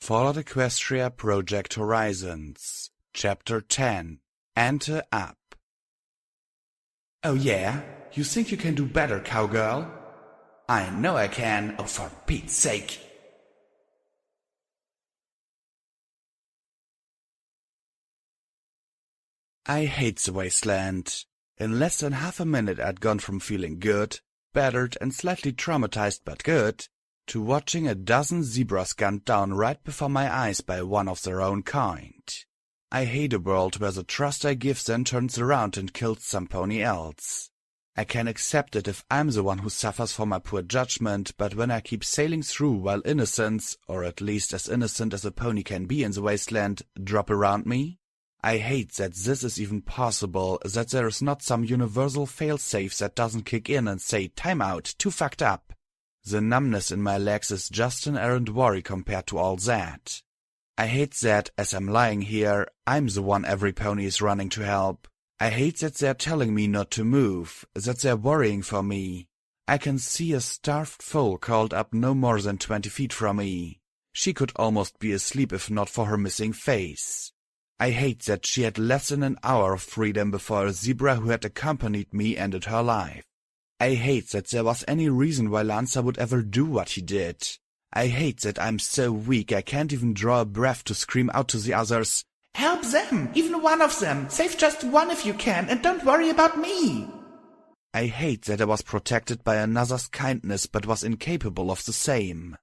Fallout Equestria Project Horizons, Chapter 10, Enter Up. Oh yeah? You think you can do better, cowgirl? I know I can, oh for Pete's sake. I hate the wasteland. In less than half a minute I'd gone from feeling good, battered and slightly traumatized but good, to watching a dozen zebras gunned down right before my eyes by one of their own kind. I hate a world where the trust I give then turns around and kills some pony else. I can accept it if I'm the one who suffers for my poor judgment, but when I keep sailing through while innocents, or at least as innocent as a pony can be in the wasteland, drop around me, I hate that this is even possible, that there is not some universal failsafe that doesn't kick in and say, time out, too fucked up. The numbness in my legs is just an errand worry compared to all that. I hate that, as I'm lying here, I'm the one every pony is running to help. I hate that they're telling me not to move, that they're worrying for me. I can see a starved foal curled up no more than 20 feet from me. She could almost be asleep if not for her missing face. I hate that she had less than an hour of freedom before a zebra who had accompanied me ended her life. I hate that there was any reason why Lancer would ever do what he did. I hate that I'm so weak I can't even draw a breath to scream out to the others, "Help them! Even one of them! Save just one if you can, and don't worry about me!" I hate that I was protected by another's kindness but was incapable of the same.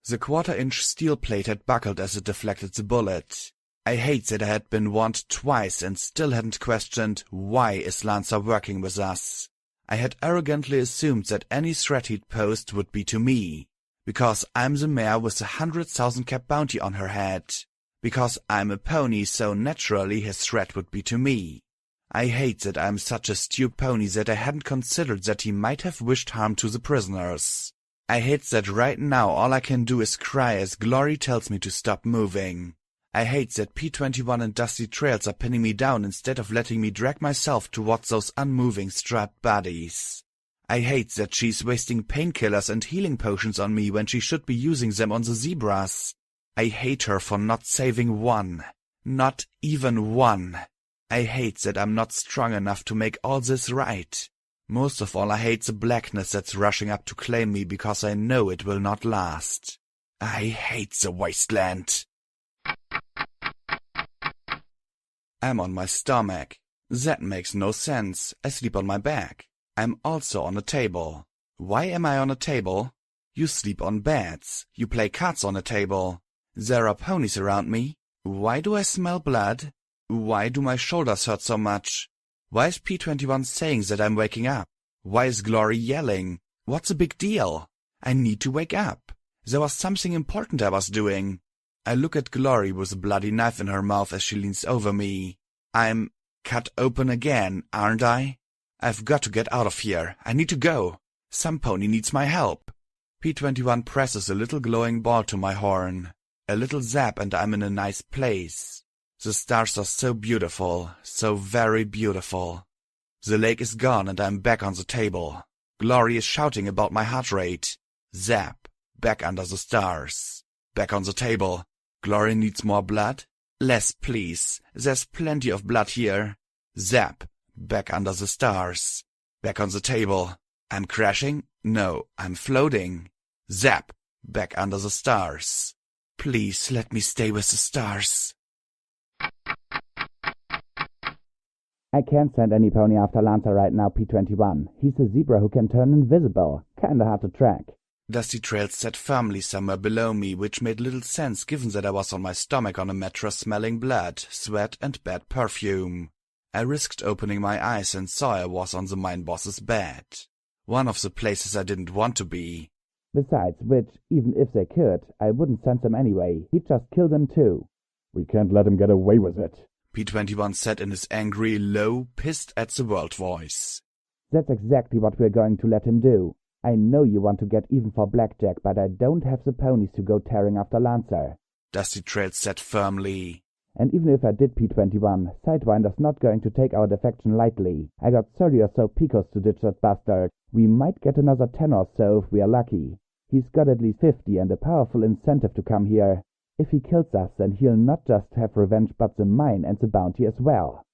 The quarter-inch steel plate had buckled as it deflected the bullet. I hate that I had been warned twice and still hadn't questioned, why is Lancer working with us? I had arrogantly assumed that any threat he'd posed would be to me, because I'm the mare with the 100,000 cap bounty on her head, because I'm a pony so naturally his threat would be to me. I hate that I'm such a stupid pony that I hadn't considered that he might have wished harm to the prisoners. I hate that right now all I can do is cry as Glory tells me to stop moving. I hate that P21 and Dusty Trails are pinning me down instead of letting me drag myself towards those unmoving strapped bodies. I hate that she's wasting painkillers and healing potions on me when she should be using them on the zebras. I hate her for not saving one. Not even one. I hate that I'm not strong enough to make all this right. Most of all I hate the blackness that's rushing up to claim me because I know it will not last. I hate the wasteland. I'm on my stomach. That makes no sense. I sleep on my back. I'm also on a table. Why am I on a table? You sleep on beds. You play cards on a table. There are ponies around me. Why do I smell blood? Why do my shoulders hurt so much? Why is P21 saying that I'm waking up? Why is Glory yelling? What's the big deal? I need to wake up. There was something important I was doing. I look at Glory with a bloody knife in her mouth as she leans over me. I'm cut open again, aren't I? I've got to get out of here. I need to go. Some pony needs my help. P21 presses a little glowing ball to my horn. A little zap and I'm in a nice place. The stars are so beautiful, so very beautiful. The lake is gone and I'm back on the table. Glory is shouting about my heart rate. Zap, back under the stars. Back on the table. Glory needs more blood? Less, please. There's plenty of blood here. Zap, back under the stars. Back on the table. I'm crashing? No, I'm floating. Zap, back under the stars. Please let me stay with the stars. I can't send any pony after Lancer right now, P21. He's a zebra who can turn invisible. Kinda hard to track. Dusty Trails sat firmly somewhere below me, which made little sense given that I was on my stomach on a mattress smelling blood, sweat and bad perfume. I risked opening my eyes and saw I was on the mine boss's bed. One of the places I didn't want to be. Besides which, even if they could, I wouldn't send them anyway. He'd just kill them too. We can't let him get away with it, P21 said in his angry, low, pissed-at-the-world voice. That's exactly what we're going to let him do. I know you want to get even for Blackjack, but I don't have the ponies to go tearing after Lancer. Dusty Trails said firmly. And even if I did, P21, Sidewinder's not going to take our defection lightly. I got 30 or so picos to ditch that bastard. We might get another 10 or so if we are lucky. He's got at least 50 and a powerful incentive to come here. If he kills us, then he'll not just have revenge but the mine and the bounty as well.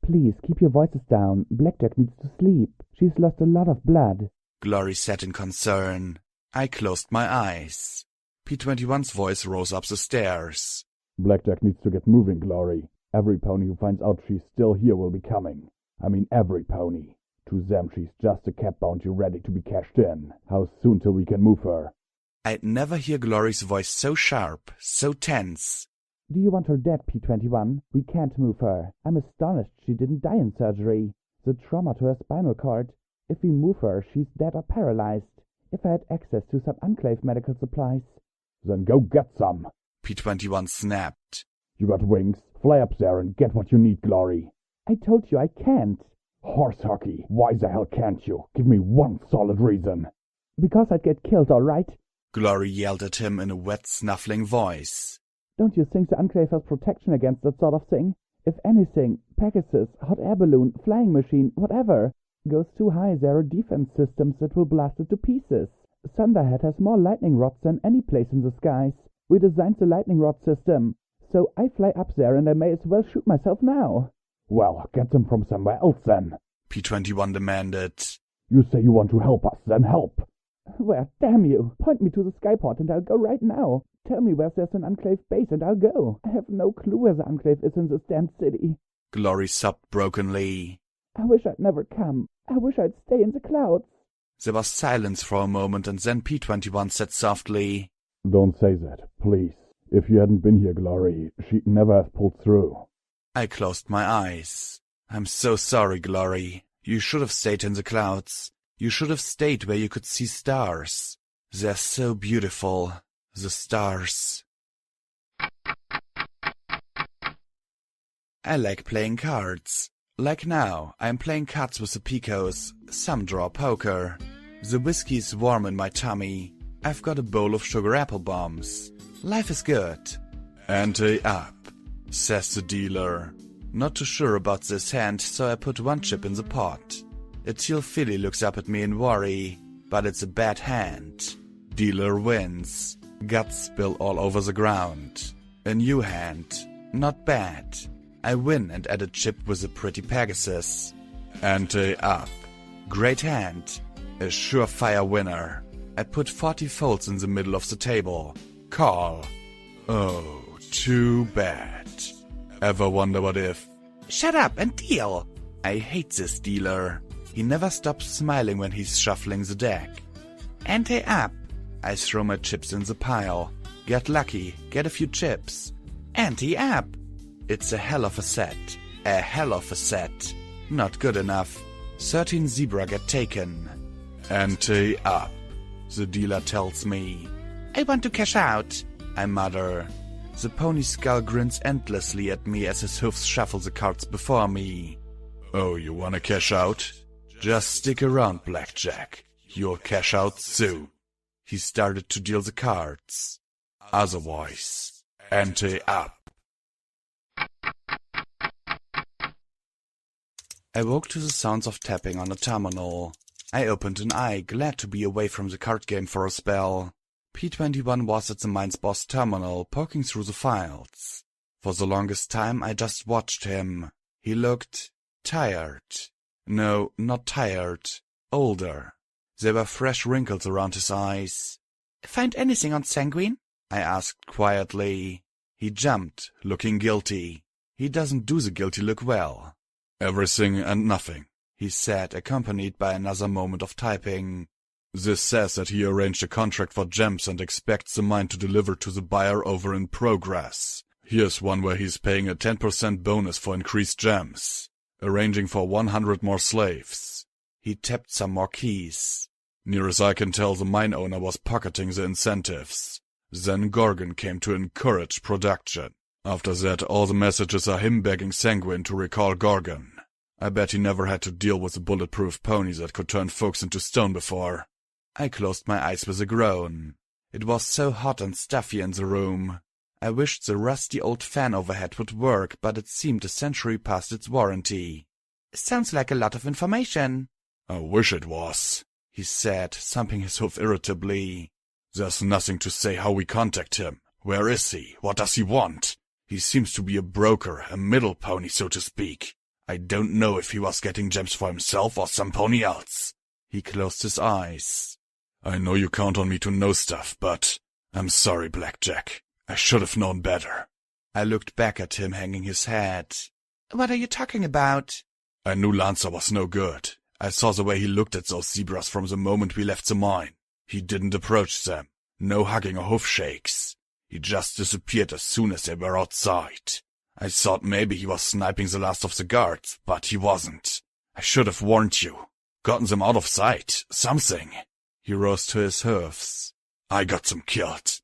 Please, keep your voices down. Blackjack needs to sleep. She's lost a lot of blood. Glory said in concern. I closed my eyes. P21's voice rose up the stairs. Blackjack needs to get moving, Glory. Every pony who finds out she's still here will be coming. I mean every pony. To them she's just a cap bounty ready to be cashed in. How soon till we can move her? I'd never hear Glory's voice so sharp, so tense. Do you want her dead, P21? We can't move her. I'm astonished she didn't die in surgery. The trauma to her spinal cord. If we move her, she's dead or paralyzed. If I had access to some Enclave medical supplies. Then go get some. P21 snapped. You got wings? Fly up there and get what you need, Glory. I told you I can't. Horse hockey. Why the hell can't you? Give me one solid reason. Because I'd get killed, all right? Glory yelled at him in a wet, snuffling voice. Don't you think the Enclave has protection against that sort of thing? If anything, Pegasus, hot air balloon, flying machine, whatever, goes too high, there are defense systems that will blast it to pieces. Thunderhead has more lightning rods than any place in the skies. We designed the lightning rod system. So I fly up there and I may as well shoot myself now. Well, get them from somewhere else then. P21 demanded. You say you want to help us, then help. Where, damn you! Point me to the skyport and I'll go right now. Tell me where there's an Enclave base and I'll go. I have no clue where the Enclave is in this damned city. Glory sobbed brokenly. I wish I'd never come. I wish I'd stay in the clouds. There was silence for a moment and then P21 said softly, Don't say that, please. If you hadn't been here, Glory, she'd never have pulled through. I closed my eyes. I'm so sorry, Glory. You should have stayed in the clouds. You should have stayed where you could see stars. They're so beautiful, the stars. I like playing cards. Like now, I'm playing cards with the Picos. Some draw poker. The whiskey's warm in my tummy. I've got a bowl of sugar apple bombs. Life is good. Ante up, says the dealer. Not too sure about this hand, so I put one chip in the pot. A teal filly looks up at me in worry, but it's a bad hand. Dealer wins. Guts spill all over the ground. A new hand. Not bad. I win and add a chip with a pretty Pegasus. Ante up. Great hand. A surefire winner. I put 40 folds in the middle of the table. Call. Oh, too bad. Ever wonder what if? Shut up and deal! I hate this dealer. He never stops smiling when he's shuffling the deck. Ante up. I throw my chips in the pile. Get lucky, get a few chips. Ante up. It's a hell of a set. A hell of a set. Not good enough. 13 zebra get taken. Ante up. The dealer tells me. I want to cash out. I mutter. The pony skull grins endlessly at me as his hoofs shuffle the cards before me. Oh, you wanna cash out? Just stick around, Blackjack. You'll cash out soon. He started to deal the cards. Otherwise, ante up. I woke to the sounds of tapping on a terminal. I opened an eye, glad to be away from the card game for a spell. P21 was at the mine's boss terminal, poking through the files. For the longest time I just watched him. He looked tired. No, not tired. Older. There were fresh wrinkles around his eyes. Find anything on Sanguine? I asked quietly. He jumped, looking guilty. He doesn't do the guilty look well. Everything and nothing, he said, accompanied by another moment of typing. This says that he arranged a contract for gems and expects the mine to deliver to the buyer over in progress. Here's one where he's paying a 10% bonus for increased gems. Arranging for 100 more slaves. He tapped some more keys. Near as I can tell, the mine owner was pocketing the incentives. Then Gorgon came to encourage production. After that, all the messages are him begging Sanguine to recall Gorgon. I bet he never had to deal with the bulletproof ponies that could turn folks into stone before. I closed my eyes with a groan. It was so hot and stuffy in the room. I wished the rusty old fan overhead would work, but it seemed a century past its warranty. Sounds like a lot of information. I wish it was, he said, thumping his hoof irritably. There's nothing to say how we contact him. Where is he? What does he want? He seems to be a broker, a middle pony, so to speak. I don't know if he was getting gems for himself or some pony else. He closed his eyes. I know you count on me to know stuff, but I'm sorry, Blackjack. I should have known better. I looked back at him, hanging his head. What are you talking about? I knew Lancer was no good. I saw the way he looked at those zebras from the moment we left the mine. He didn't approach them. No hugging or hoof shakes. He just disappeared as soon as they were outside. I thought maybe he was sniping the last of the guards, but he wasn't. I should have warned you. Gotten them out of sight. Something. He rose to his hoofs. I got them killed.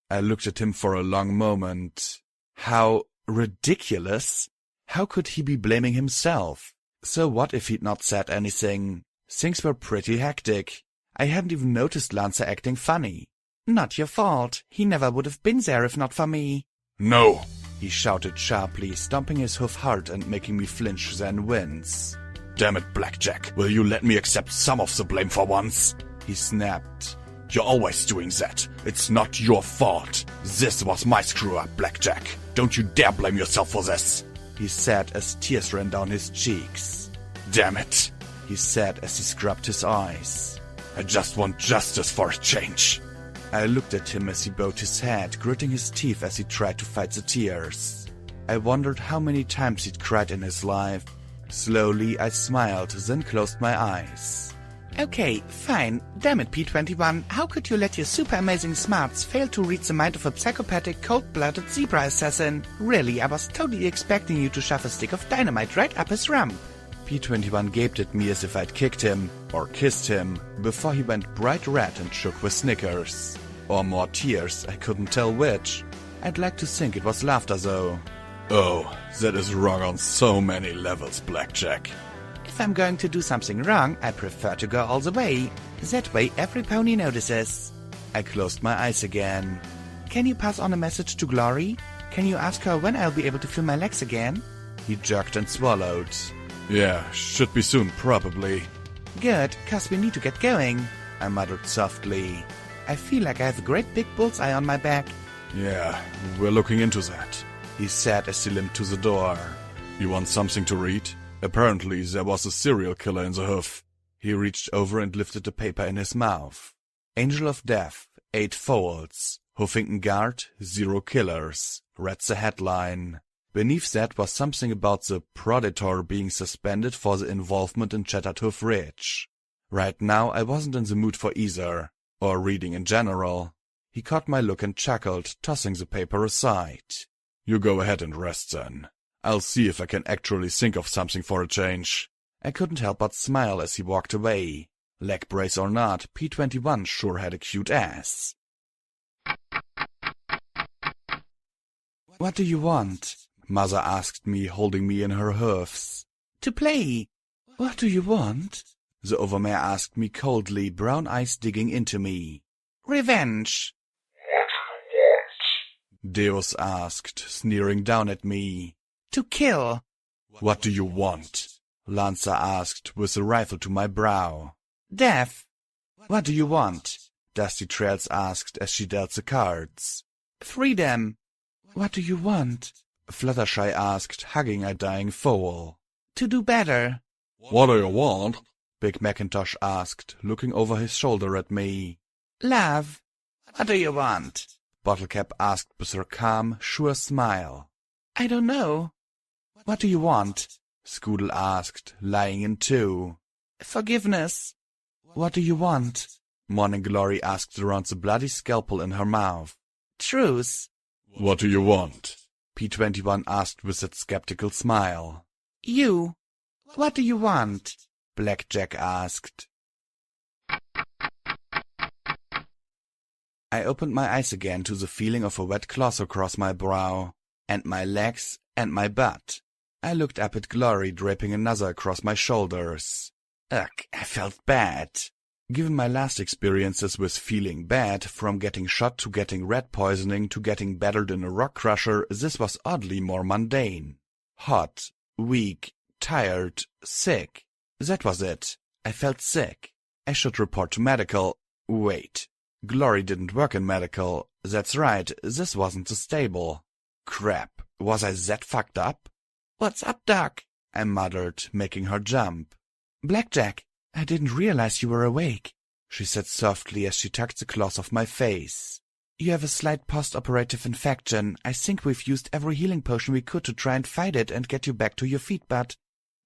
I looked at him for a long moment. How ridiculous. How could he be blaming himself? So what if he'd not said anything? Things were pretty hectic. I hadn't even noticed Lancer acting funny. Not your fault. He never would have been there if not for me. No, he shouted sharply, stomping his hoof hard and making me flinch then wince. Damn it, Blackjack. Will you let me accept some of the blame for once? He snapped. You're always doing that. It's not your fault. This was my screw-up, Blackjack. Don't you dare blame yourself for this, he said as tears ran down his cheeks. Damn it, he said as he scrubbed his eyes. I just want justice for a change. I looked at him as he bowed his head, gritting his teeth as he tried to fight the tears. I wondered how many times he'd cried in his life. Slowly I smiled, then closed my eyes. Okay, fine. Damn it, P21. How could you let your super amazing smarts fail to read the mind of a psychopathic, cold-blooded zebra assassin? Really, I was totally expecting you to shove a stick of dynamite right up his rump. P21 gaped at me as if I'd kicked him, or kissed him, before he went bright red and shook with snickers. Or more tears, I couldn't tell which. I'd like to think it was laughter though. Oh, that is wrong on so many levels, Blackjack. If I'm going to do something wrong, I prefer to go all the way. That way every pony notices. I closed my eyes again. Can you pass on a message to Glory? Can you ask her when I'll be able to feel my legs again? He jerked and swallowed. Yeah, should be soon, probably. Good, 'cause we need to get going, I muttered softly. I feel like I have a great big bullseye on my back. Yeah, we're looking into that, he said as he limped to the door. You want something to read? Apparently there was a serial killer in the hoof. He reached over and lifted the paper in his mouth. Angel of Death, 8 folds. Huffington Guard, 0 killers, read the headline. Beneath that was something about the Predator being suspended for the involvement in Shattered Hoof Ridge. Right now I wasn't in the mood for either, or reading in general. He caught my look and chuckled, tossing the paper aside. You go ahead and rest then. I'll see if I can actually think of something for a change. I couldn't help but smile as he walked away. Leg brace or not, P21 sure had a cute ass. What do you want? Mother asked me, holding me in her hoofs. To play. What do you want? The overmare asked me coldly, brown eyes digging into me. Revenge. Deus asked, sneering down at me. To kill. What do you want? Lancer asked, with a rifle to my brow. Death. What do you want? Dusty Trails asked as she dealt the cards. Freedom. What do you want? Fluttershy asked, hugging a dying foal. To do better. What do you want? Big Macintosh asked, looking over his shoulder at me. Love. What do you want? Bottlecap asked with her calm, sure smile. I don't know. What do you want? Scoodle asked, lying in two. Forgiveness. What do you want? Morning Glory asked around the bloody scalpel in her mouth. Truth. What do you want? P21 asked with that skeptical smile. You. What do you want? Blackjack asked. I opened my eyes again to the feeling of a wet cloth across my brow, and my legs, and my butt. I looked up at Glory draping another across my shoulders. Ugh, I felt bad. Given my last experiences with feeling bad, from getting shot to getting rat poisoning to getting battered in a rock crusher, this was oddly more mundane. Hot, weak, tired, sick. That was it. I felt sick. I should report to medical. Wait. Glory didn't work in medical. That's right, this wasn't the stable. Crap, was I that fucked up? What's up, Doc? I muttered, making her jump. Blackjack, I didn't realize you were awake, she said softly as she tugged the cloth off my face. You have a slight post-operative infection. I think we've used every healing potion we could to try and fight it and get you back to your feet, but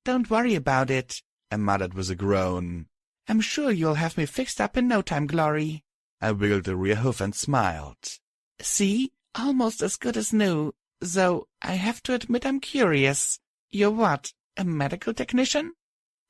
don't worry about it, I muttered with a groan. I'm sure you'll have me fixed up in no time, Glory. I wiggled the rear hoof and smiled. See? Almost as good as new. Though, I have to admit I'm curious. You're what, a medical technician?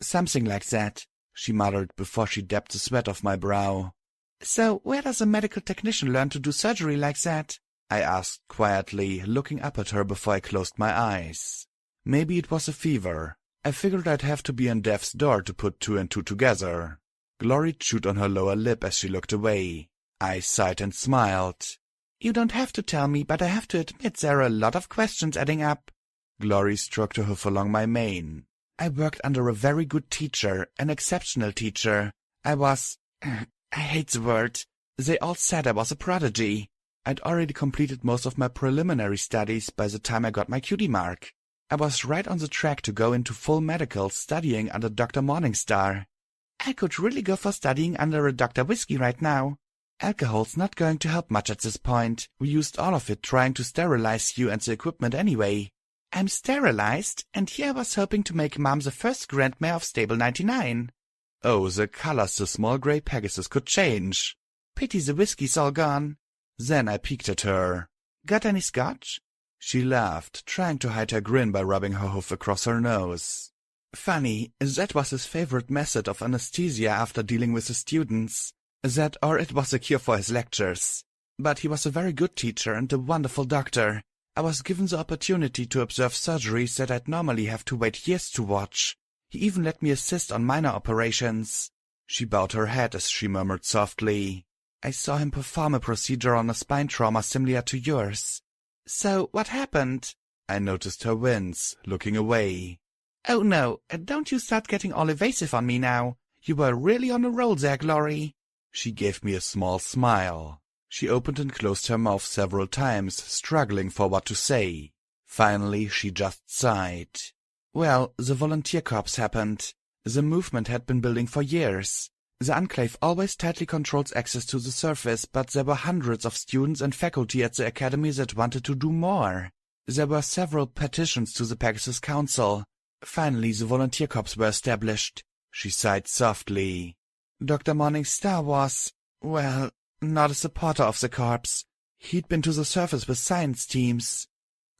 Something like that, she muttered before she dabbed the sweat off my brow. So, where does a medical technician learn to do surgery like that? I asked quietly, looking up at her before I closed my eyes. Maybe it was a fever. I figured I'd have to be on death's door to put two and two together. Glory chewed on her lower lip as she looked away. I sighed and smiled. You don't have to tell me, but I have to admit there are a lot of questions adding up. Glory stroked her hoof along my mane. I worked under a very good teacher, an exceptional teacher. I was... I hate the word. They all said I was a prodigy. I'd already completed most of my preliminary studies by the time I got my cutie mark. I was right on the track to go into full medical, studying under Dr. Morningstar. I could really go for studying under a Dr. Whiskey right now. Alcohol's not going to help much at this point. We used all of it trying to sterilize you and the equipment anyway. I'm sterilized, and here I was hoping to make Mom the first Grandmare of Stable 99. Oh, the colors the small grey Pegasus could change. Pity the whiskey's all gone. Then I peeked at her. Got any scotch? She laughed, trying to hide her grin by rubbing her hoof across her nose. Funny, that was his favorite method of anesthesia after dealing with the students. That or it was a cure for his lectures. But he was a very good teacher and a wonderful doctor. I was given the opportunity to observe surgeries that I'd normally have to wait years to watch. He even let me assist on minor operations. She bowed her head as she murmured softly. I saw him perform a procedure on a spine trauma similar to yours. So, what happened? I noticed her wince, looking away. Oh no, don't you start getting all evasive on me now. You were really on a roll there, Glory. She gave me a small smile. She opened and closed her mouth several times, struggling for what to say. Finally, she just sighed. Well, the volunteer corps happened. The movement had been building for years. The Enclave always tightly controls access to the surface, but there were hundreds of students and faculty at the academy that wanted to do more. There were several petitions to the Pegasus Council. Finally, the volunteer corps were established. She sighed softly. Dr. Morningstar was, well, not a supporter of the corps. He'd been to the surface with science teams.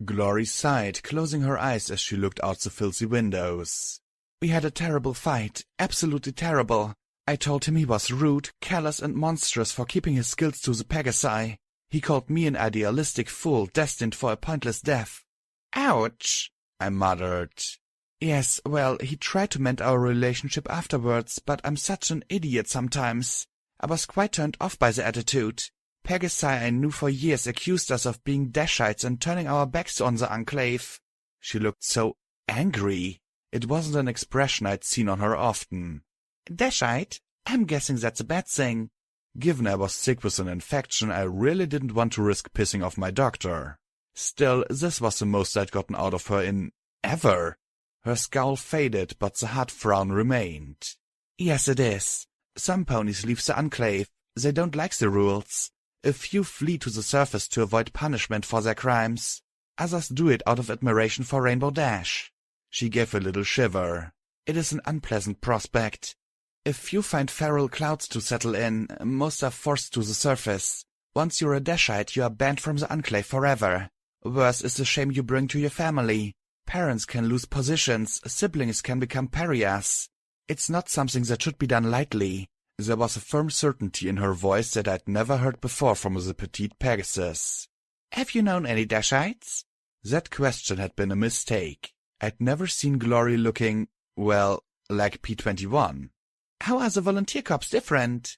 Glory sighed, closing her eyes as she looked out the filthy windows. We had a terrible fight, absolutely terrible. I told him he was rude, callous, and monstrous for keeping his skills to the Pegasi. He called me an idealistic fool destined for a pointless death. Ouch, I muttered. Yes, well, he tried to mend our relationship afterwards, but I'm such an idiot sometimes. I was quite turned off by the attitude. Pegasi I knew for years accused us of being Dashites and turning our backs on the Enclave. She looked so angry. It wasn't an expression I'd seen on her often. Dashite? I'm guessing that's a bad thing. Given I was sick with an infection, I really didn't want to risk pissing off my doctor. Still, this was the most I'd gotten out of her in ever. Her scowl faded, but the hard frown remained. Yes, it is. Some ponies leave the Enclave. They don't like the rules. A few flee to the surface to avoid punishment for their crimes. Others do it out of admiration for Rainbow Dash. She gave a little shiver. It is an unpleasant prospect. If you find feral clouds to settle in, most are forced to the surface. Once you're a Dashite, you are banned from the Enclave forever. Worse is the shame you bring to your family. Parents can lose positions, siblings can become pariahs. It's not something that should be done lightly. There was a firm certainty in her voice that I'd never heard before from the petite Pegasus. Have you known any Dashites? That question had been a mistake. I'd never seen Glory looking, well, like P21. How are the volunteer corps different?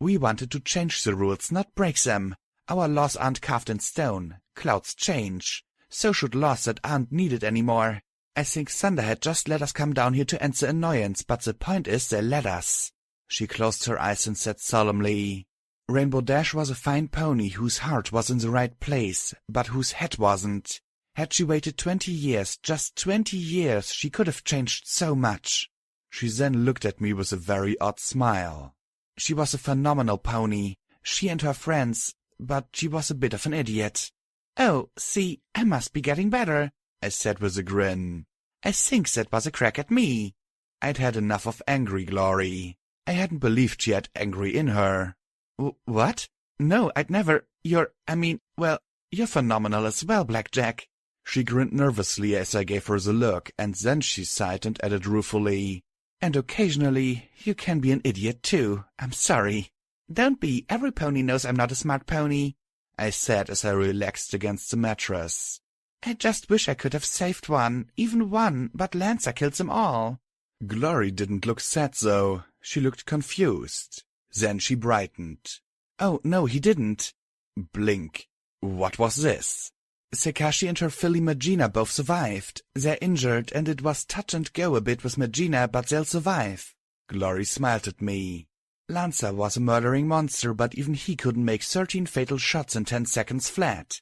We wanted to change the rules, not break them. Our laws aren't carved in stone. Clouds change. So should laws that aren't needed anymore. I think Thunder had just let us come down here to end the annoyance, but the point is they let us. She closed her eyes and said solemnly, Rainbow Dash was a fine pony whose heart was in the right place, but whose head wasn't. Had she waited 20 years, just 20 years, she could have changed so much. She then looked at me with a very odd smile. She was a phenomenal pony, she and her friends, but she was a bit of an idiot. "Oh, see, I must be getting better," I said with a grin. I think that was a crack at me. I'd had enough of angry Glory. I hadn't believed she had angry in her. What? No, I'd never. You're phenomenal as well, Blackjack. She grinned nervously as I gave her the look, and then she sighed and added ruefully, "And occasionally you can be an idiot too. I'm sorry." "Don't be. Every pony knows I'm not a smart pony," I said as I relaxed against the mattress. "I just wish I could have saved one, even one, but Lancer kills them all." Glory didn't look sad though. She looked confused. Then she brightened. "Oh, no, he didn't." Blink. What was this? Sekashi and her filly Magina both survived. They're injured, and it was touch and go a bit with Magina, but they'll survive. Glory smiled at me. Lancer was a murdering monster, but even he couldn't make 13 fatal shots in 10 seconds flat.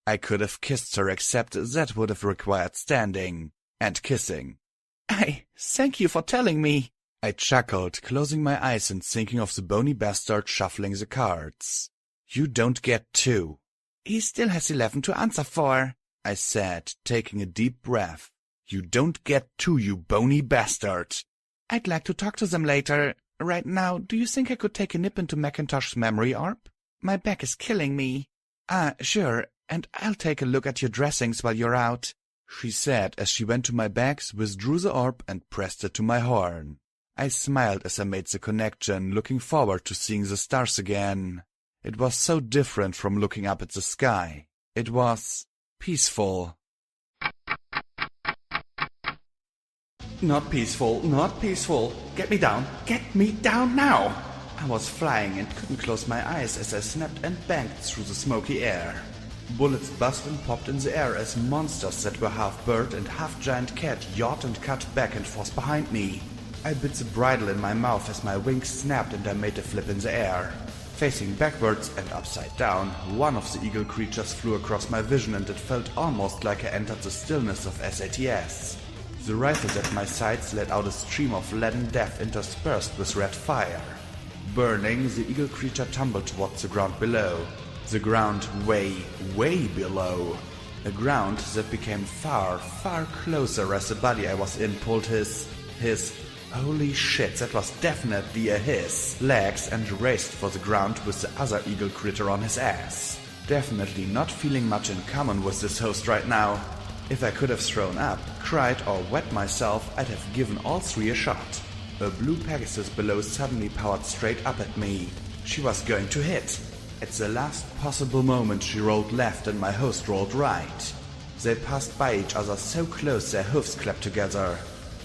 I could have kissed her, except that would have required standing. And kissing. Thank you for telling me. I chuckled, closing my eyes and thinking of the bony bastard shuffling the cards. You don't get 2. He still has 11 to answer for, I said, taking a deep breath. You don't get 2, you bony bastard. I'd like to talk to them later. Right now, do you think I could take a nip into Macintosh's memory orb? My back is killing me. Sure, and I'll take a look at your dressings while you're out, she said as she went to my bags, withdrew the orb, and pressed it to my horn. I smiled as I made the connection, looking forward to seeing the stars again. It was so different from looking up at the sky. It was peaceful. Not peaceful, not peaceful. Get me down now. I was flying and couldn't close my eyes as I snapped and banged through the smoky air. Bullets buzzed and popped in the air as monsters that were half bird and half giant cat yawed and cut back and forth behind me. I bit the bridle in my mouth as my wings snapped and I made a flip in the air. Facing backwards and upside down, one of the eagle creatures flew across my vision and it felt almost like I entered the stillness of SATS. The rifles at my sides let out a stream of leaden death interspersed with red fire. Burning, the eagle creature tumbled towards the ground below. The ground way, way below. A ground that became far, far closer as the body I was in pulled his... Holy shit, that was definitely a hiss. Legs and raced for the ground with the other eagle critter on his ass. Definitely not feeling much in common with this host right now. If I could have thrown up, cried or wet myself, I'd have given all 3 a shot. A blue Pegasus below suddenly powered straight up at me. She was going to hit. At the last possible moment she rolled left and my host rolled right. They passed by each other so close their hoofs clapped together.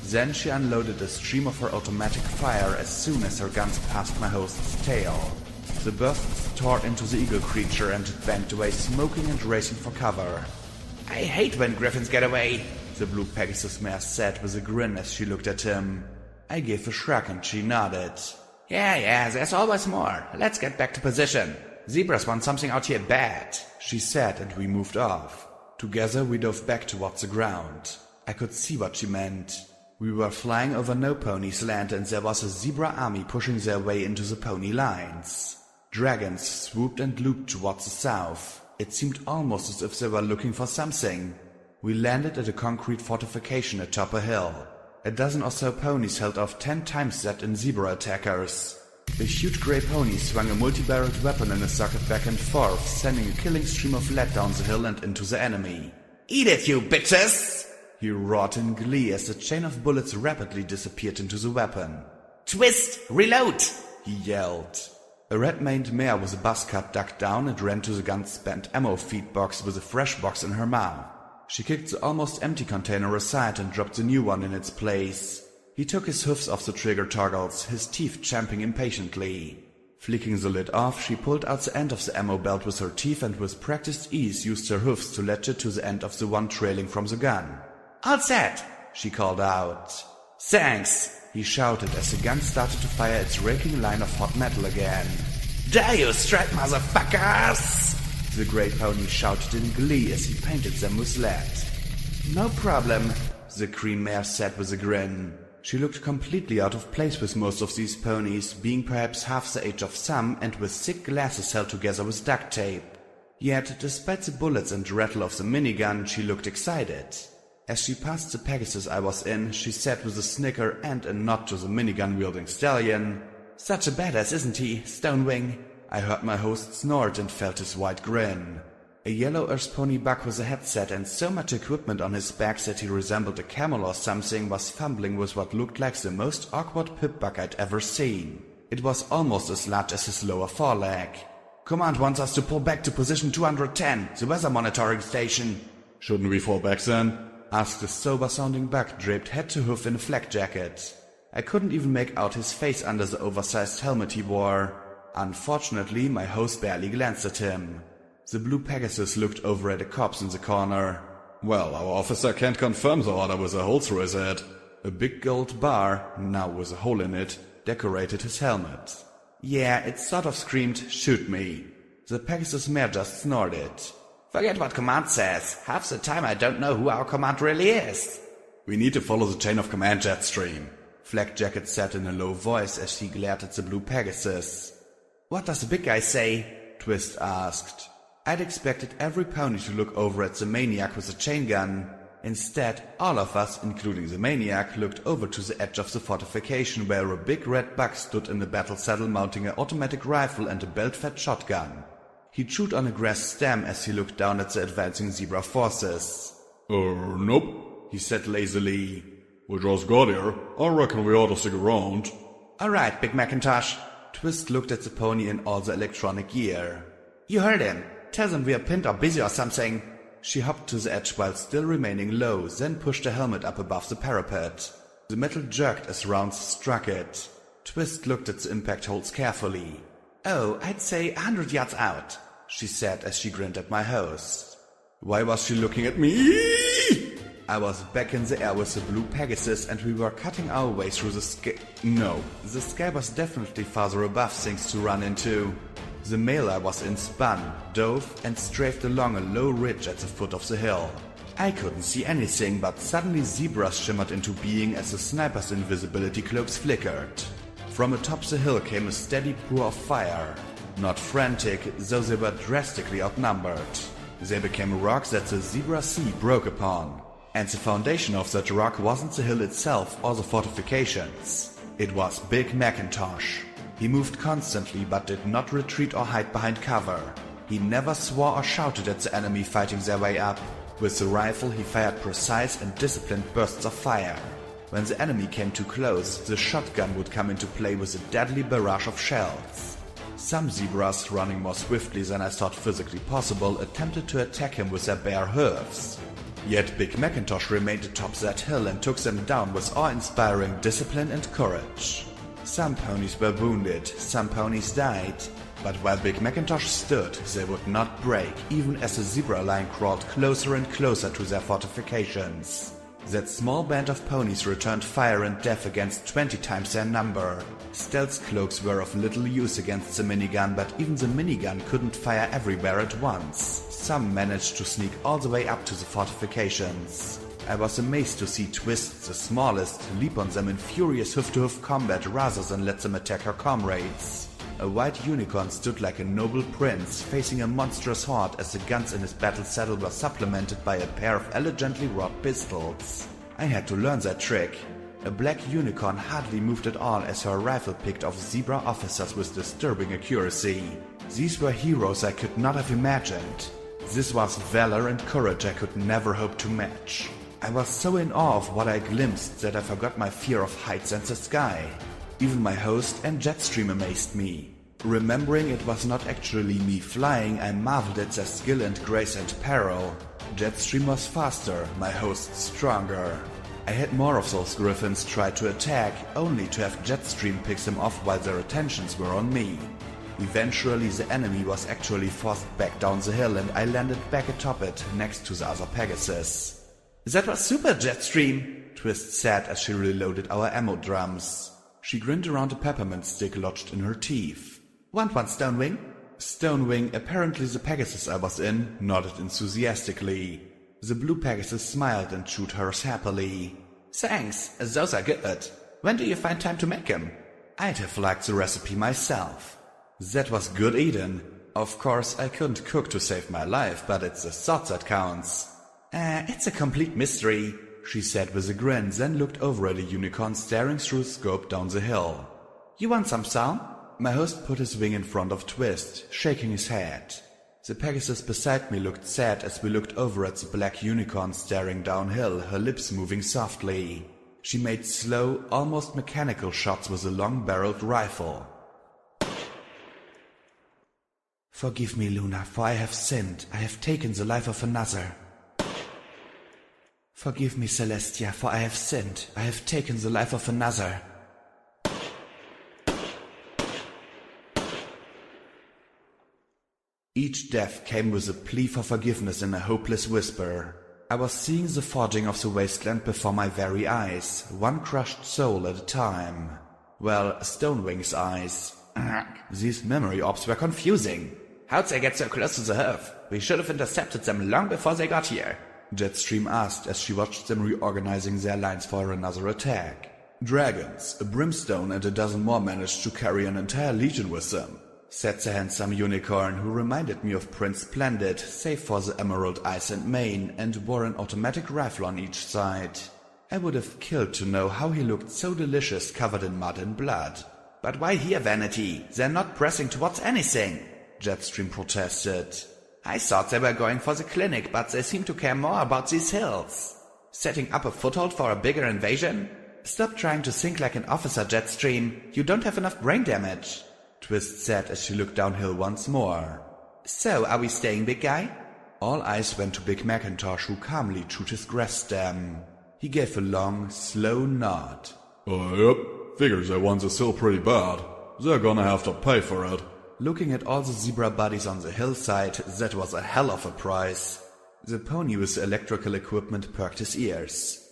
Then she unloaded a stream of her automatic fire as soon as her guns passed my host's tail. The bursts tore into the eagle creature and it banked away, smoking and racing for cover. I hate when griffins get away, the blue Pegasus mare said with a grin as she looked at him. I gave a shrug and she nodded. Yeah, there's always more. Let's get back to position. Zebras want something out here bad, she said, and we moved off. Together we dove back towards the ground. I could see what she meant. We were flying over No Pony's land and there was a zebra army pushing their way into the pony lines. Dragons swooped and looped towards the south. It seemed almost as if they were looking for something. We landed at a concrete fortification atop a hill. A dozen or so ponies held off 10 times that in zebra attackers. A huge grey pony swung a multi-barreled weapon in a socket back and forth, sending a killing stream of lead down the hill and into the enemy. Eat it, you bitches! He roared in glee as the chain of bullets rapidly disappeared into the weapon. Twist! Reload! He yelled. A red-maned mare with a buzz cut ducked down and ran to the gun's spent ammo feed box with a fresh box in her mouth. She kicked the almost empty container aside and dropped the new one in its place. He took his hoofs off the trigger toggles, his teeth champing impatiently. Flicking the lid off, she pulled out the end of the ammo belt with her teeth and with practiced ease used her hoofs to latch it to the end of the one trailing from the gun. All set, she called out. Thanks, he shouted as the gun started to fire its raking line of hot metal again. Dare you strike, motherfuckers! The great pony shouted in glee as he painted them with lead. No problem, the cream mare said with a grin. She looked completely out of place with most of these ponies, being perhaps half the age of some and with thick glasses held together with duct tape. Yet, despite the bullets and rattle of the minigun, she looked excited. As she passed the Pegasus I was in, she said with a snicker and a nod to the minigun-wielding stallion, "Such a badass, isn't he, Stonewing?" I heard my host snort and felt his wide grin. A yellow Earth pony buck with a headset and so much equipment on his back that he resembled a camel or something was fumbling with what looked like the most awkward pip buck I'd ever seen. It was almost as large as his lower foreleg. "Command wants us to pull back to position 210, the weather monitoring station." "Shouldn't we fall back then?" asked a sober-sounding buck draped head to hoof in a flak jacket. I couldn't even make out his face under the oversized helmet he wore. Unfortunately, my host barely glanced at him. The blue Pegasus looked over at a corpse in the corner. "Well, our officer can't confirm the order with a hole through his head." A big gold bar, now with a hole in it, decorated his helmet. "Yeah, it sort of screamed, 'Shoot me.'" The Pegasus mare just snorted. "Forget what command says. Half the time I don't know who our command really is." "We need to follow the chain of command, Jetstream," Flak Jacket said in a low voice as he glared at the blue Pegasus. "What does the big guy say?" Twist asked. I'd expected every pony to look over at the maniac with a chain gun. Instead, all of us, including the maniac, looked over to the edge of the fortification where a big red buck stood in the battle saddle mounting an automatic rifle and a belt-fed shotgun. He chewed on a grass stem as he looked down at the advancing zebra forces. Nope, he said lazily. We just got here. I reckon we ought to stick around. Alright, Big Macintosh. Twist looked at the pony in all the electronic gear. You heard him. Tell them we are pinned or busy or something. She hopped to the edge while still remaining low, then pushed her helmet up above the parapet. The metal jerked as rounds struck it. Twist looked at the impact holes carefully. "Oh, I'd say 100 yards out," she said as she grinned at my host. Why was she looking at me? I was back in the air with the blue Pegasus and we were cutting our way through the sky. No, the sky was definitely farther above things to run into. The male I was in spun, dove, and strafed along a low ridge at the foot of the hill. I couldn't see anything, but suddenly zebras shimmered into being as the sniper's invisibility cloaks flickered. From atop the hill came a steady pour of fire. Not frantic, though they were drastically outnumbered. They became rocks that the zebra sea broke upon. And the foundation of that rock wasn't the hill itself or the fortifications. It was Big Macintosh. He moved constantly but did not retreat or hide behind cover. He never swore or shouted at the enemy fighting their way up. With the rifle he fired precise and disciplined bursts of fire. When the enemy came too close, the shotgun would come into play with a deadly barrage of shells. Some zebras, running more swiftly than I thought physically possible, attempted to attack him with their bare hooves. Yet Big Macintosh remained atop that hill and took them down with awe-inspiring discipline and courage. Some ponies were wounded, some ponies died, but while Big Macintosh stood, they would not break, even as the zebra line crawled closer and closer to their fortifications. That small band of ponies returned fire and death against 20 times their number. Stealth cloaks were of little use against the minigun, but even the minigun couldn't fire everywhere at once. Some managed to sneak all the way up to the fortifications. I was amazed to see Twist, the smallest, leap on them in furious hoof-to-hoof combat rather than let them attack her comrades. A white unicorn stood like a noble prince, facing a monstrous horde as the guns in his battle saddle were supplemented by a pair of elegantly wrought pistols. I had to learn that trick. A black unicorn hardly moved at all as her rifle picked off zebra officers with disturbing accuracy. These were heroes I could not have imagined. This was valor and courage I could never hope to match. I was so in awe of what I glimpsed that I forgot my fear of heights and the sky. Even my host and Jetstream amazed me. Remembering it was not actually me flying, I marveled at their skill and grace and peril. Jetstream was faster, my host stronger. I had more of those griffins try to attack, only to have Jetstream pick them off while their attentions were on me. Eventually the enemy was actually forced back down the hill and I landed back atop it, next to the other Pegasus. "That was super, Jetstream," Twist said as she reloaded our ammo drums. She grinned around a peppermint stick lodged in her teeth. Want one, Stonewing? Stonewing, apparently the Pegasus I was in, nodded enthusiastically. The blue Pegasus smiled and chewed hers happily. Thanks, those are good. When do you find time to make 'em? I'd have liked the recipe myself. That was good eatin'. Of course, I couldn't cook to save my life, but it's the thought that counts. It's a complete mystery, she said with a grin, then looked over at a unicorn staring through a scope down the hill. You want some song? My host put his wing in front of Twist, shaking his head. The Pegasus beside me looked sad as we looked over at the black unicorn staring downhill, her lips moving softly. She made slow, almost mechanical shots with a long-barreled rifle. Forgive me, Luna, for I have sinned. I have taken the life of another. Forgive me, Celestia, for I have sinned. I have taken the life of another. Each death came with a plea for forgiveness in a hopeless whisper. I was seeing the forging of the wasteland before my very eyes, one crushed soul at a time. Well, Stonewing's eyes. These memory orbs were confusing. How'd they get so close to the Earth? We should have intercepted them long before they got here, Jetstream asked as she watched them reorganizing their lines for another attack. Dragons, a brimstone and a dozen more managed to carry an entire legion with them, said the handsome unicorn, who reminded me of Prince Splendid, save for the emerald eyes and mane, and wore an automatic rifle on each side. I would have killed to know how he looked so delicious covered in mud and blood. But why here, Vanity? They're not pressing towards anything, Jetstream protested. I thought they were going for the clinic, but they seem to care more about these hills. Setting up a foothold for a bigger invasion? Stop trying to think like an officer, Jetstream. You don't have enough brain damage, Twist said as she looked downhill once more. So, are we staying, big guy? All eyes went to Big Macintosh, who calmly chewed his grass stem. He gave a long, slow nod. Yep. Figures they want this hill pretty bad. They're gonna have to pay for it. Looking at all the zebra buddies on the hillside, that was a hell of a price. The pony with the electrical equipment perked his ears.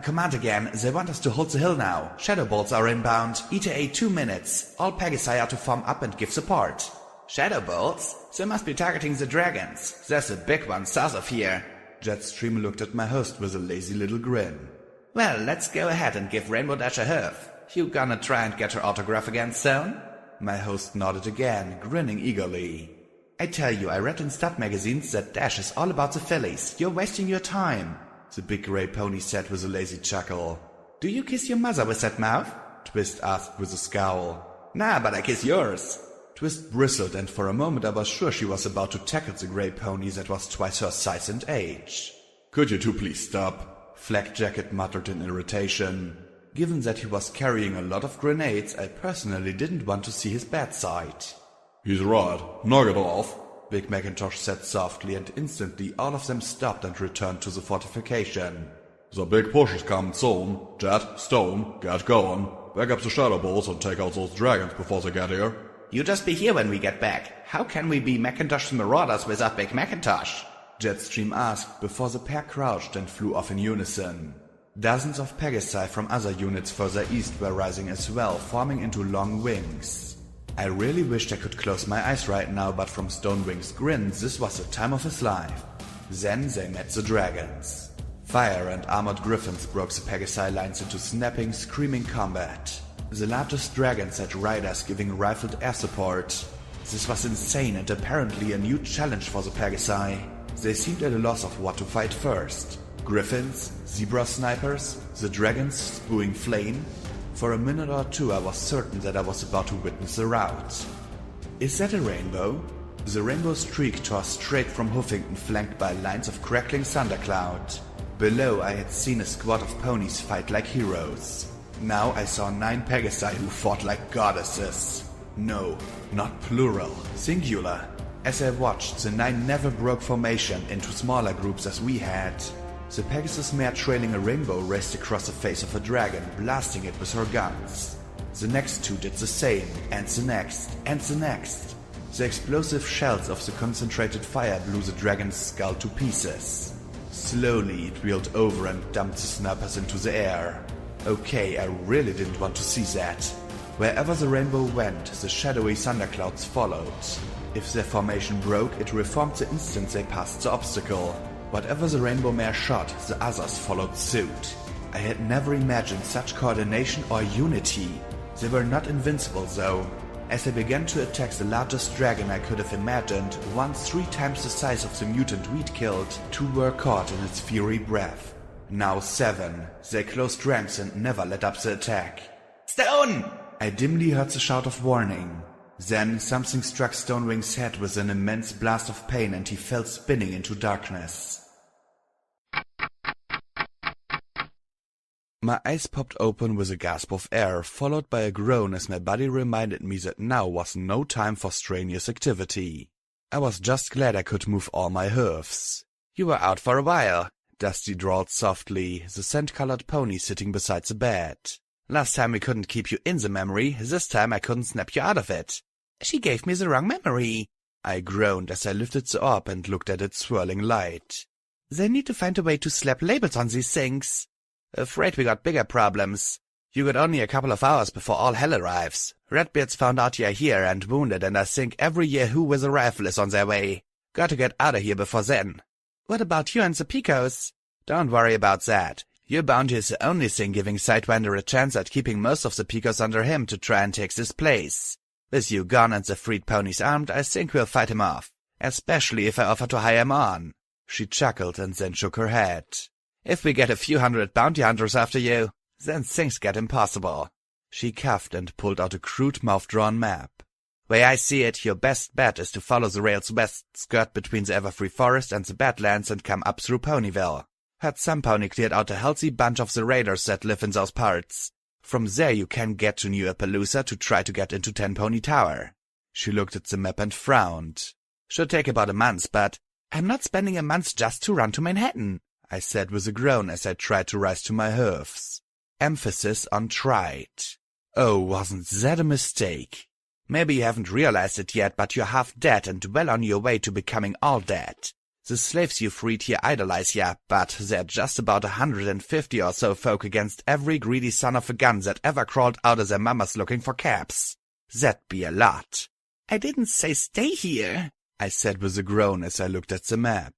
Command again, they want us to hold the hill now. Shadow bolts are inbound. ETA 2 minutes. All Pegasi are to form up and give support. Shadow bolts? They must be targeting the dragons. There's a big one south of here. Jetstream looked at my host with a lazy little grin. Well, let's go ahead and give Rainbow Dash a hoof. You gonna try and get her autograph again soon? My host nodded again, grinning eagerly. I tell you, I read in stud magazines that Dash is all about the fillies. You're wasting your time, the big grey pony said with a lazy chuckle. Do you kiss your mother with that mouth? Twist asked with a scowl. Nah, but I kiss yours. Twist bristled, and for a moment I was sure she was about to tackle the grey pony that was twice her size and age. Could you two please stop? Flak Jacket muttered in irritation. Given that he was carrying a lot of grenades, I personally didn't want to see his bad side. He's right. Knock it off, Big Macintosh said softly, and instantly all of them stopped and returned to the fortification. The big push is coming soon. Jet, Stone, get going. Back up the shadow balls and take out those dragons before they get here. You just be here when we get back. How can we be Macintosh's marauders without Big Macintosh? Jetstream asked before the pair crouched and flew off in unison. Dozens of Pegasi from other units further east were rising as well, forming into long wings. I really wished I could close my eyes right now, but from Stonewing's grin, this was the time of his life. Then they met the dragons. Fire and armored griffins broke the Pegasi lines into snapping, screaming combat. The largest dragons had riders giving rifled air support. This was insane and apparently a new challenge for the Pegasi. They seemed at a loss of what to fight first. Griffins, zebra snipers, the dragons spewing flame. For a minute or two I was certain that I was about to witness a rout. Is that a rainbow? The rainbow streak tore straight from Hoofington, flanked by lines of crackling thundercloud. Below I had seen a squad of ponies fight like heroes. Now I saw 9 Pegasi who fought like goddesses. No, not plural, singular. As I watched, the 9 never broke formation into smaller groups as we had. The Pegasus mare trailing a rainbow raced across the face of a dragon, blasting it with her guns. The next 2 did the same, and the next, and the next. The explosive shells of the concentrated fire blew the dragon's skull to pieces. Slowly it wheeled over and dumped the snappers into the air. Okay, I really didn't want to see that. Wherever the rainbow went, the shadowy thunderclouds followed. If their formation broke, it reformed the instant they passed the obstacle. Whatever the rainbow mare shot, the others followed suit. I had never imagined such coordination or unity. They were not invincible though. As they began to attack the largest dragon I could have imagined, once 3 times the size of the mutant we'd killed, 2 were caught in its fiery breath. Now 7. They closed ranks and never let up the attack. "Stone!" I dimly heard the shout of warning. Then something struck Stonewing's head with an immense blast of pain and he fell spinning into darkness. My eyes popped open with a gasp of air, followed by a groan as my body reminded me that now was no time for strenuous activity. I was just glad I could move all my hooves. "You were out for a while," Dusty drawled softly, the scent-colored pony sitting beside the bed. "Last time we couldn't keep you in the memory, this time I couldn't snap you out of it." "She gave me the wrong memory," I groaned as I lifted the orb and looked at its swirling light. "They need to find a way to slap labels on these things." "Afraid we got bigger problems. You got only a couple of hours before all hell arrives. Redbeard's found out you're here and wounded, and I think every Yahoo with a rifle is on their way. Got to get out of here before then." "What about you and the Picos?" "Don't worry about that. Your bounty is the only thing giving Sidewinder a chance at keeping most of the Picos under him to try and take this place. With you gone and the freed ponies armed, I think we'll fight him off. Especially if I offer to hire him on." She chuckled and then shook her head. "If we get a few hundred bounty hunters after you, then things get impossible." She coughed and pulled out a crude mouth-drawn map. "Way I see it, your best bet is to follow the rail's west skirt between the Everfree Forest and the Badlands and come up through Ponyville. Had some pony cleared out a healthy bunch of the raiders that live in those parts. From there you can get to New Appaloosa to try to get into 10 Pony Tower." She looked at the map and frowned. "Should take about a month, but I'm not spending a month just to run to Manhattan," I said with a groan as I tried to rise to my hooves. Emphasis on tried. Oh, wasn't that a mistake? Maybe you haven't realized it yet, but you're half dead and well on your way to becoming all dead. The slaves you freed here idolize ya, but they're just about 150 or so folk against every greedy son of a gun that ever crawled out of their mamas looking for caps. That'd be a lot. "I didn't say stay here," I said with a groan as I looked at the map.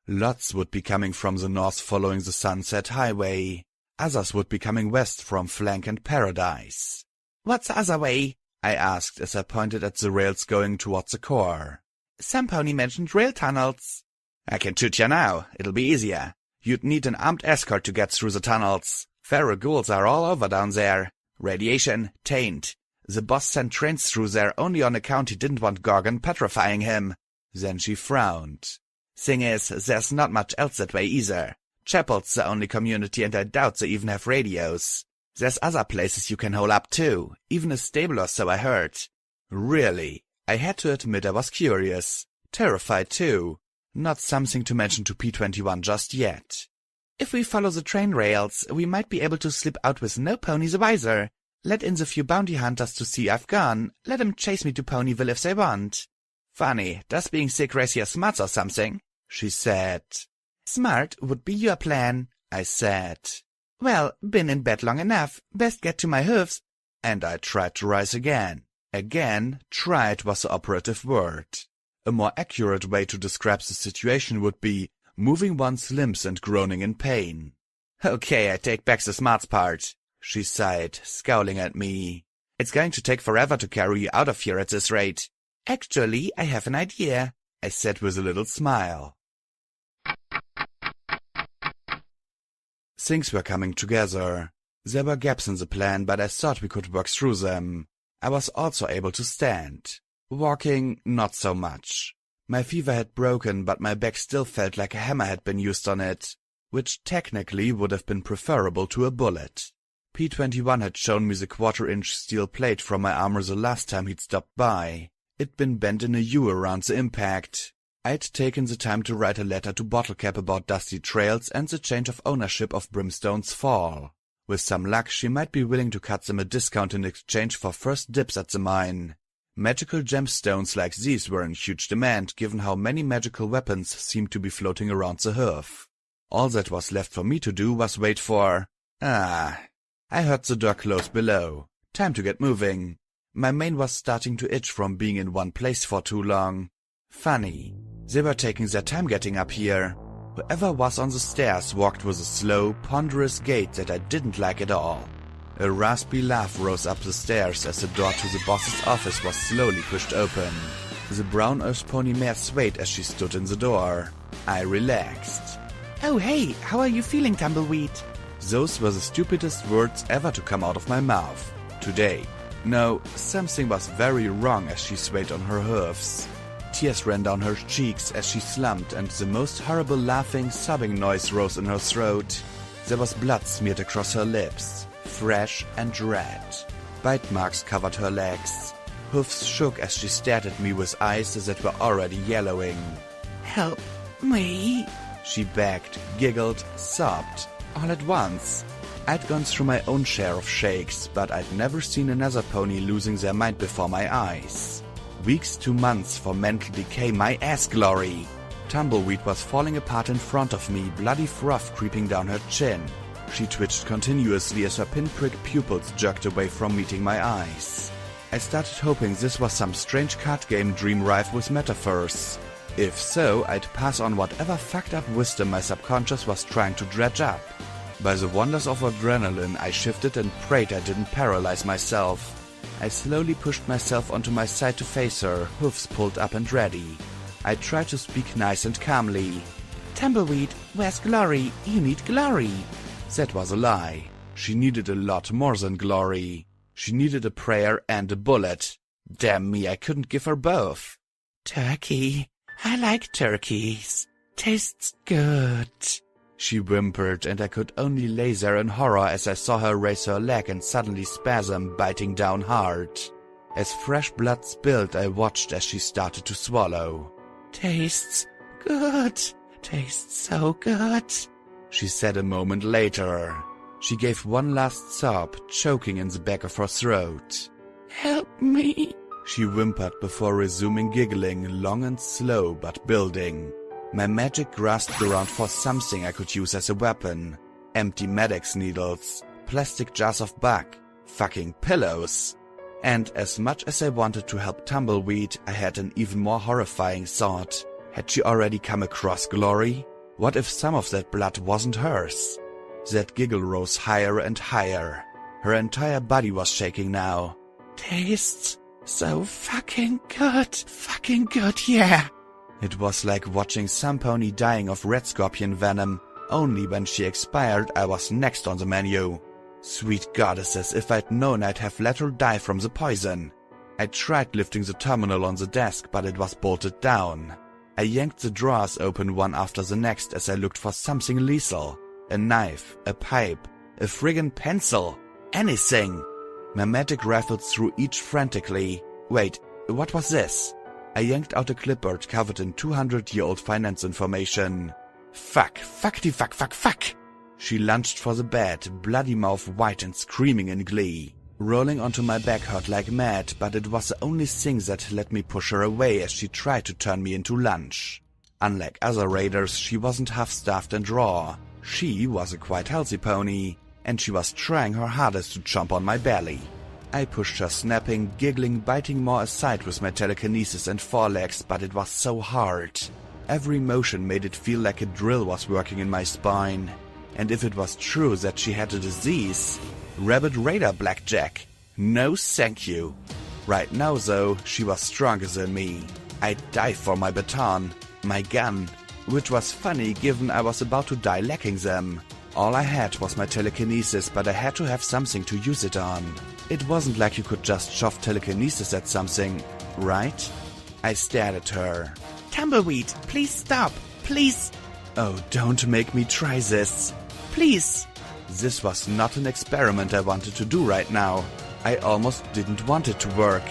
Lots would be coming from the north following the Sunset Highway. Others would be coming west from Flank and Paradise. "What's the other way?" I asked as I pointed at the rails going towards the core. "Some pony mentioned rail tunnels." "I can shoot you now. It'll be easier. You'd need an armed escort to get through the tunnels. Feral ghouls are all over down there. Radiation, taint. The boss sent trains through there only on account he didn't want Gorgon petrifying him." Then she frowned. "Thing is, there's not much else that way either. Chapel's the only community and I doubt they even have radios. There's other places you can hole up too, even a stable or so I heard." Really? I had to admit I was curious. Terrified too. Not something to mention to P21 just yet. "If we follow the train rails, we might be able to slip out with no pony the wiser. Let in the few bounty hunters to see I've gone. Let 'em chase me to Ponyville if they want." "Funny, does being sick raise your smarts or something?" she said. "Smart would be your plan," I said. "Well, been in bed long enough. Best get to my hooves." And I tried to rise again. Again, tried was the operative word. A more accurate way to describe the situation would be moving one's limbs and groaning in pain. "Okay, I take back the smarts part," she sighed, scowling at me. "It's going to take forever to carry you out of here at this rate." "Actually, I have an idea," I said with a little smile. Things were coming together. There were gaps in the plan, but I thought we could work through them. I was also able to stand. Walking, not so much. My fever had broken, but my back still felt like a hammer had been used on it, which technically would have been preferable to a bullet. P21 had shown me the 1/4-inch steel plate from my armor the last time he'd stopped by. It'd been bent in a U around the impact. I'd taken the time to write a letter to Bottlecap about dusty trails and the change of ownership of Brimstone's fall. With some luck, she might be willing to cut them a discount in exchange for first dibs at the mine. Magical gemstones like these were in huge demand, given how many magical weapons seemed to be floating around the hearth. All that was left for me to do was wait for... I heard the door close below. Time to get moving. My mane was starting to itch from being in one place for too long. Funny, they were taking their time getting up here. Whoever was on the stairs walked with a slow, ponderous gait that I didn't like at all. A raspy laugh rose up the stairs as the door to the boss's office was slowly pushed open. The brown earth pony mare swayed as she stood in the door. I relaxed. "Oh hey, how are you feeling, Tumbleweed?" Those were the stupidest words ever to come out of my mouth. Today. No, something was very wrong as she swayed on her hooves. Tears ran down her cheeks as she slumped, and the most horrible laughing, sobbing noise rose in her throat. There was blood smeared across her lips, fresh and red. Bite marks covered her legs. Hoofs shook as she stared at me with eyes that were already yellowing. "Help me," she begged, giggled, sobbed, all at once. I'd gone through my own share of shakes, but I'd never seen another pony losing their mind before my eyes. Weeks to months for mental decay, my ass glory. Tumbleweed was falling apart in front of me, bloody froth creeping down her chin. She twitched continuously as her pinprick pupils jerked away from meeting my eyes. I started hoping this was some strange card game dream rife with metaphors. If so, I'd pass on whatever fucked up wisdom my subconscious was trying to dredge up. By the wonders of adrenaline, I shifted and prayed I didn't paralyze myself. I slowly pushed myself onto my side to face her, hoofs pulled up and ready. I tried to speak nice and calmly. "Tumbleweed, where's Glory? You need Glory." That was a lie. She needed a lot more than glory. She needed a prayer and a bullet. Damn me, I couldn't give her both. "Turkey. I like turkeys. Tastes good." She whimpered, and I could only lay there in horror as I saw her raise her leg and suddenly spasm, biting down hard. As fresh blood spilled, I watched as she started to swallow. "Tastes good. Tastes so good," she said a moment later. She gave one last sob, choking in the back of her throat. "Help me," she whimpered before resuming giggling, long and slow but building. My magic grasped around for something I could use as a weapon. Empty Maddox needles, plastic jars of buck, fucking pillows. And as much as I wanted to help Tumbleweed, I had an even more horrifying thought. Had she already come across Glory? What if some of that blood wasn't hers? That giggle rose higher and higher. Her entire body was shaking now. "Tastes so fucking good, yeah." It was like watching some pony dying of red scorpion venom. Only when she expired, I was next on the menu. Sweet goddesses, if I'd known I'd have let her die from the poison. I tried lifting the terminal on the desk, but it was bolted down. I yanked the drawers open one after the next as I looked for something lethal. A knife, a pipe, a friggin' pencil, anything. My magic rifled through each frantically. Wait, what was this? I yanked out a clipboard covered in 200-year-old finance information. Fuck. She lunged for the bed, bloody mouth white and screaming in glee. Rolling onto my back hurt like mad, but it was the only thing that let me push her away as she tried to turn me into lunch. Unlike other raiders, she wasn't half-starved and raw. She was a quite healthy pony, and she was trying her hardest to chomp on my belly. I pushed her, snapping, giggling, biting more aside with my telekinesis and forelegs, but it was so hard. Every motion made it feel like a drill was working in my spine. And if it was true that she had a disease, Rabbit Raider Blackjack, no thank you. Right now though, she was stronger than me. I'd die for my baton, my gun, which was funny given I was about to die lacking them. All I had was my telekinesis, but I had to have something to use it on. It wasn't like you could just shove telekinesis at something, right? I stared at her. "Tumbleweed, please stop, please." "Oh, don't make me try this. "Please." This was not an experiment I wanted to do right now. I almost didn't want it to work.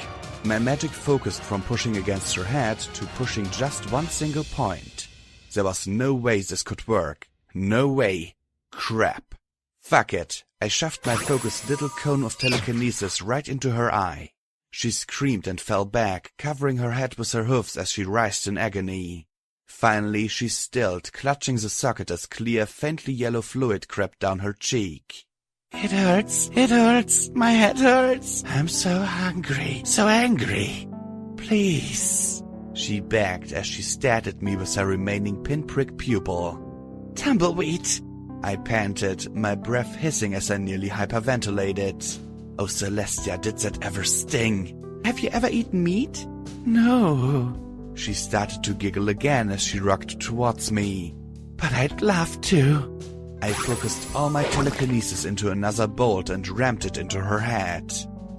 My magic focused from pushing against her head to pushing just one single point. There was no way this could work. No way. Crap. Fuck it. I shoved my focused little cone of telekinesis right into her eye. She screamed and fell back, covering her head with her hoofs as she writhed in agony. Finally, she stilled, clutching the socket as clear, faintly yellow fluid crept down her cheek. It hurts, my head hurts. I'm so hungry, so angry. Please, she begged as she stared at me with her remaining pinprick pupil. Tumbleweed, I panted, my breath hissing as I nearly hyperventilated. Oh, Celestia, did that ever sting? Have you ever eaten meat? No. She started to giggle again as she rocked towards me. But I'd love to. I focused all my telekinesis into another bolt and rammed it into her head.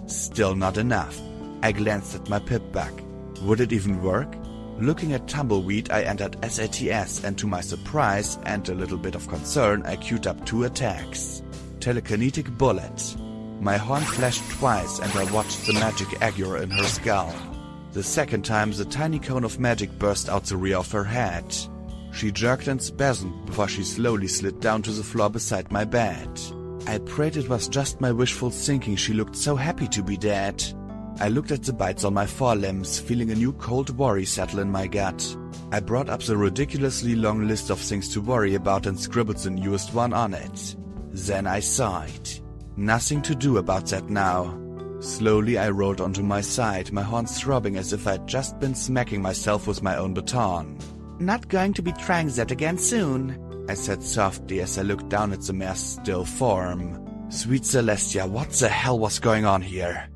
Still not enough. I glanced at my pip-bug. Would it even work? Looking at Tumbleweed, I entered SATS, and to my surprise and a little bit of concern, I queued up 2 attacks. Telekinetic Bullet. My horn flashed twice and I watched the magic augure in her skull. The second time, the tiny cone of magic burst out the rear of her head. She jerked and spasmed before she slowly slid down to the floor beside my bed. I prayed it was just my wishful thinking. She looked so happy to be dead. I looked at the bites on my forelimbs, feeling a new cold worry settle in my gut. I brought up the ridiculously long list of things to worry about and scribbled the newest one on it. Then I sighed. Nothing to do about that now. Slowly I rolled onto my side, my horns throbbing as if I'd just been smacking myself with my own baton. Not going to be trying that again soon, I said softly as I looked down at the mare's still form. Sweet Celestia, what the hell was going on here?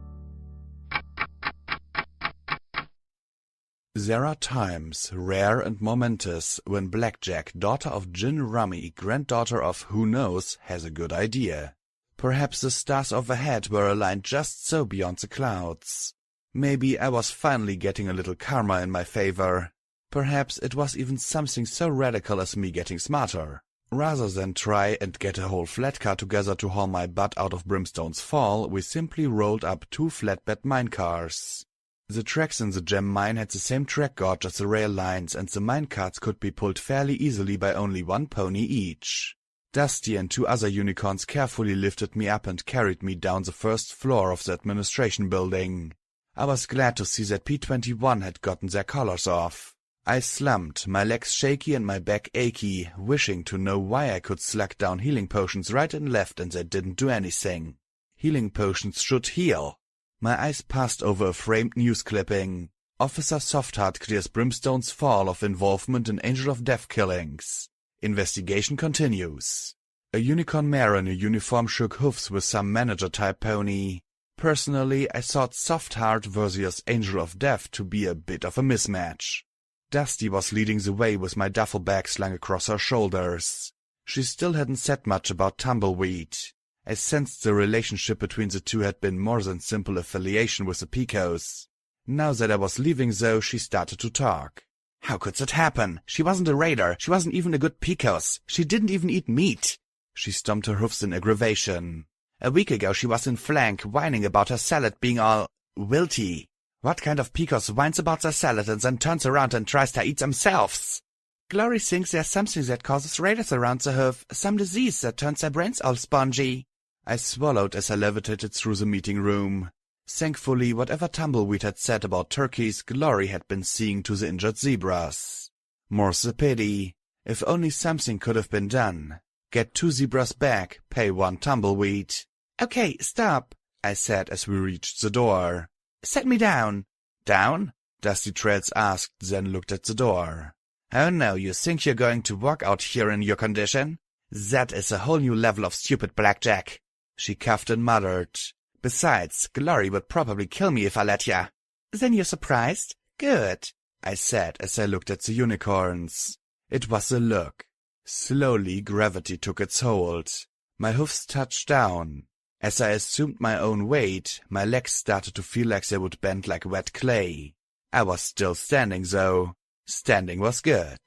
There are times, rare and momentous, when Blackjack, daughter of Gin Rummy, granddaughter of who knows, has a good idea. Perhaps the stars overhead were aligned just so beyond the clouds. Maybe I was finally getting a little karma in my favor. Perhaps it was even something so radical as me getting smarter. Rather than try and get a whole flat car together to haul my butt out of Brimstone's Fall, we simply rolled up 2 flatbed minecars. The tracks in the gem mine had the same track gauge as the rail lines, and the minecarts could be pulled fairly easily by only 1 pony each. Dusty and 2 other unicorns carefully lifted me up and carried me down the first floor of the administration building. I was glad to see that P-21 had gotten their collars off. I slumped, my legs shaky and my back achy, wishing to know why I could slug down healing potions right and left and they didn't do anything. Healing potions should heal. My eyes passed over a framed news clipping. Officer Softheart clears Brimstone's Fall of involvement in Angel of Death killings. Investigation continues. A unicorn mare in a uniform shook hoofs with some manager-type pony. Personally, I thought Softheart versus Angel of Death to be a bit of a mismatch. Dusty was leading the way with my duffel bag slung across her shoulders. She still hadn't said much about Tumbleweed. I sensed the relationship between the two had been more than simple affiliation with the Picos. Now that I was leaving though, she started to talk. How could that happen? She wasn't a raider. She wasn't even a good Picos. She didn't even eat meat. She stomped her hoofs in aggravation. A week ago she was in Flank, whining about her salad being all wilty. What kind of Picos whines about their salad and then turns around and tries to eat themselves? Glory thinks there's something that causes raiders around the hoof, some disease that turns their brains all spongy. I swallowed as I levitated through the meeting room. Thankfully, whatever Tumbleweed had said about turkeys, Glory had been seeing to the injured zebras. More's the pity. If only something could have been done. Get 2 zebras back, pay 1 Tumbleweed. Okay, stop, I said as we reached the door. Set me down. Down? Dusty Treads asked, then looked at the door. Oh no, you think you're going to walk out here in your condition? That is a whole new level of stupid, Blackjack. She coughed and muttered. Besides, Glory would probably kill me if I let ya. Then you're surprised? Good, I said as I looked at the unicorns. It was a look. Slowly, gravity took its hold. My hoofs touched down. As I assumed my own weight, my legs started to feel like they would bend like wet clay. I was still standing, though. Standing was good.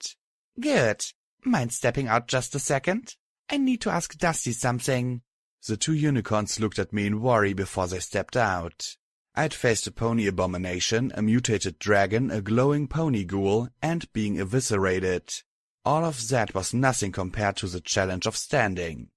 Good. Mind stepping out just a second? I need to ask Dusty something. The 2 unicorns looked at me in worry before they stepped out. I'd faced a pony abomination, a mutated dragon, a glowing pony ghoul, and being eviscerated. All of that was nothing compared to the challenge of standing.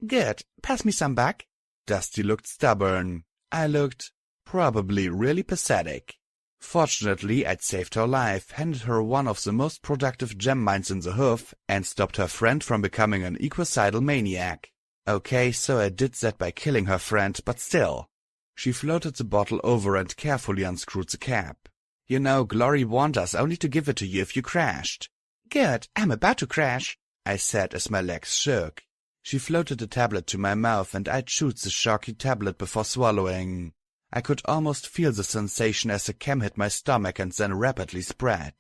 Good. Pass me some back. Dusty looked stubborn. I looked probably really pathetic. Fortunately, I'd saved her life, handed her one of the most productive gem mines in the hoof, and stopped her friend from becoming an equicidal maniac. Okay, so I did that by killing her friend, but still. She floated the bottle over and carefully unscrewed the cap. You know, Glory warned us only to give it to you if you crashed. Good, I'm about to crash, I said as my legs shook. She floated the tablet to my mouth and I chewed the sharky tablet before swallowing. I could almost feel the sensation as the chem hit my stomach and then rapidly spread.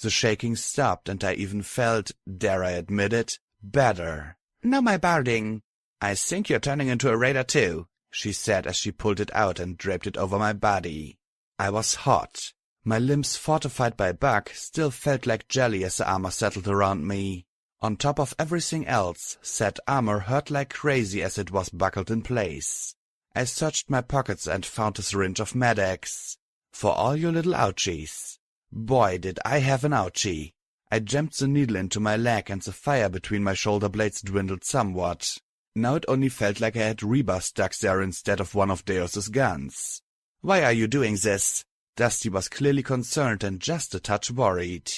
The shaking stopped and I even felt, dare I admit it, better. No, my barding. I think you're turning into a raider too, she said as she pulled it out and draped it over my body. I was hot. My limbs, fortified by buck, still felt like jelly as the armor settled around me. On top of everything else, said armor hurt like crazy as it was buckled in place. I searched my pockets and found a syringe of Med-X. For all your little ouchies. Boy, did I have an ouchie. I jammed the needle into my leg and the fire between my shoulder blades dwindled somewhat. Now it only felt like I had rebar stuck there instead of one of Deus's guns. Why are you doing this? Dusty was clearly concerned and just a touch worried.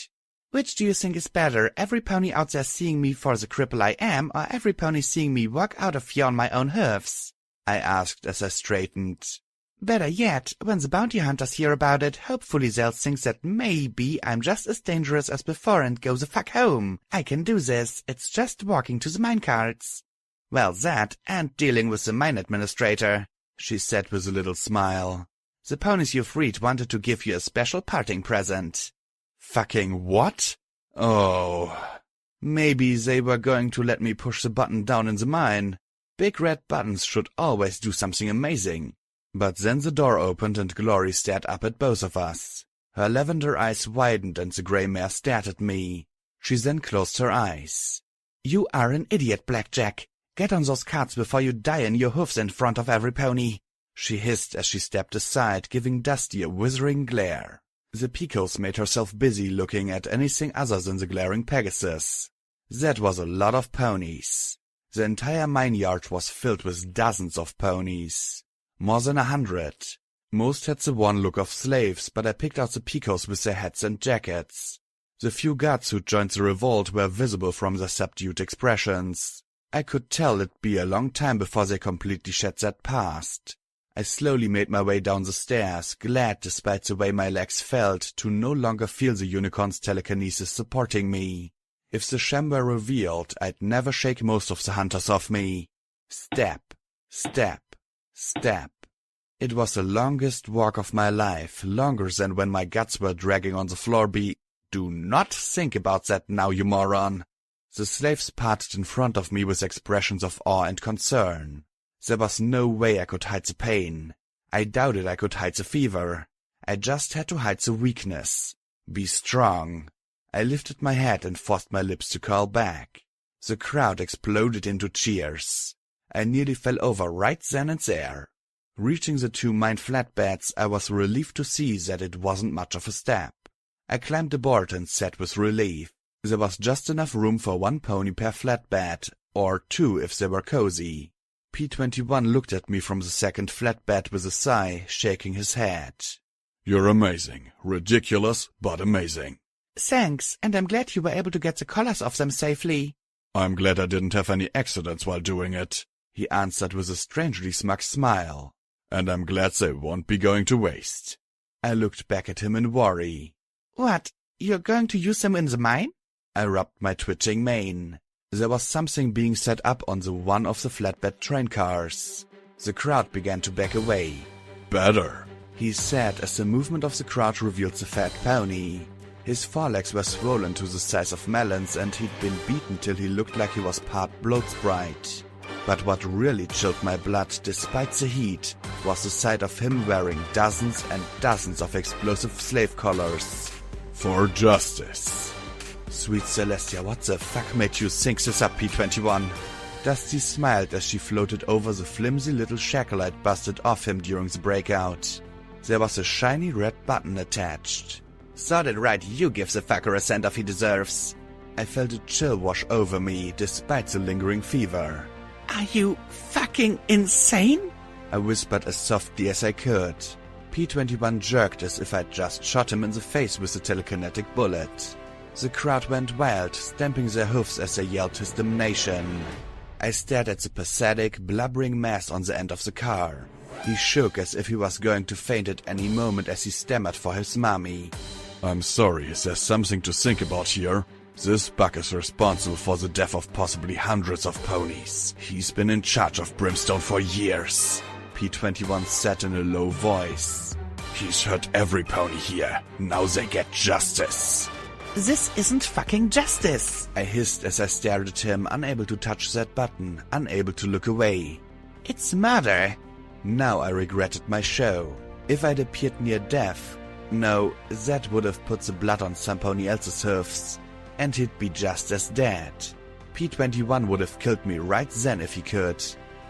Which do you think is better, every pony out there seeing me for the cripple I am, or every pony seeing me walk out of here on my own hoofs? I asked as I straightened. Better yet, when the bounty hunters hear about it, hopefully they'll think that maybe I'm just as dangerous as before and go the fuck home. I can do this, it's just walking to the minecarts. Well, that, and dealing with the mine administrator, she said with a little smile. The ponies you freed wanted to give you a special parting present. Fucking what? Oh. Maybe they were going to let me push the button down in the mine. Big red buttons should always do something amazing. But then the door opened and Glory stared up at both of us. Her lavender eyes widened and the grey mare stared at me. She then closed her eyes. You are an idiot, Blackjack. Get on those carts before you die in your hoofs in front of every pony, she hissed as she stepped aside, giving Dusty a withering glare. The Picos made herself busy looking at anything other than the glaring Pegasus. That was a lot of ponies. The entire mine yard was filled with dozens of ponies. More than 100. Most had the one look of slaves, but I picked out the Picos with their hats and jackets. The few guards who joined the revolt were visible from their subdued expressions. I could tell it'd be a long time before they completely shed that past. I slowly made my way down the stairs, glad despite the way my legs felt to no longer feel the unicorn's telekinesis supporting me. If the sham were revealed, I'd never shake most of the hunters off me. Step, step, step. It was the longest walk of my life, longer than when my guts were dragging on the floor. Do not think about that now, you moron. The slaves parted in front of me with expressions of awe and concern. There was no way I could hide the pain. I doubted I could hide the fever. I just had to hide the weakness. Be strong. I lifted my head and forced my lips to curl back. The crowd exploded into cheers. I nearly fell over right then and there. Reaching the 2 mine flatbeds, I was relieved to see that it wasn't much of a step. I climbed aboard and sat with relief. There was just enough room for 1 pony per flatbed, or 2 if they were cozy. P-21 looked at me from the second flatbed with a sigh, shaking his head. You're amazing. Ridiculous, but amazing. Thanks, and I'm glad you were able to get the collars off them safely. I'm glad I didn't have any accidents while doing it, he answered with a strangely smug smile. And I'm glad they won't be going to waste. I looked back at him in worry. What? You're going to use them in the mine? I rubbed my twitching mane. There was something being set up on the one of the flatbed train cars. The crowd began to back away. Better, he said as the movement of the crowd revealed the fat pony. His forelegs were swollen to the size of melons and he'd been beaten till he looked like he was part blood sprite. But what really chilled my blood despite the heat was the sight of him wearing dozens and dozens of explosive slave collars. For justice. Sweet Celestia, what the fuck made you think this up, P-21? Dusty smiled as she floated over the flimsy little shackle I'd busted off him during the breakout. There was a shiny red button attached. Thought it right, you give the fucker a send-off he deserves. I felt a chill wash over me, despite the lingering fever. Are you fucking insane? I whispered as softly as I could. P-21 jerked as if I'd just shot him in the face with a telekinetic bullet. The crowd went wild, stamping their hoofs as they yelled his damnation. I stared at the pathetic, blubbering mass on the end of the car. He shook as if he was going to faint at any moment as he stammered for his mommy. I'm sorry, is there something to think about here? This bug is responsible for the death of possibly hundreds of ponies. He's been in charge of Brimstone for years, P21 said in a low voice. He's hurt every pony here. Now they get justice. This isn't fucking justice, I hissed as I stared at him, unable to touch that button, unable to look away. It's murder. Now I regretted my show. If I'd appeared near death, no, that would have put the blood on some pony else's hoofs, and he'd be just as dead. P21 would have killed me right then if he could.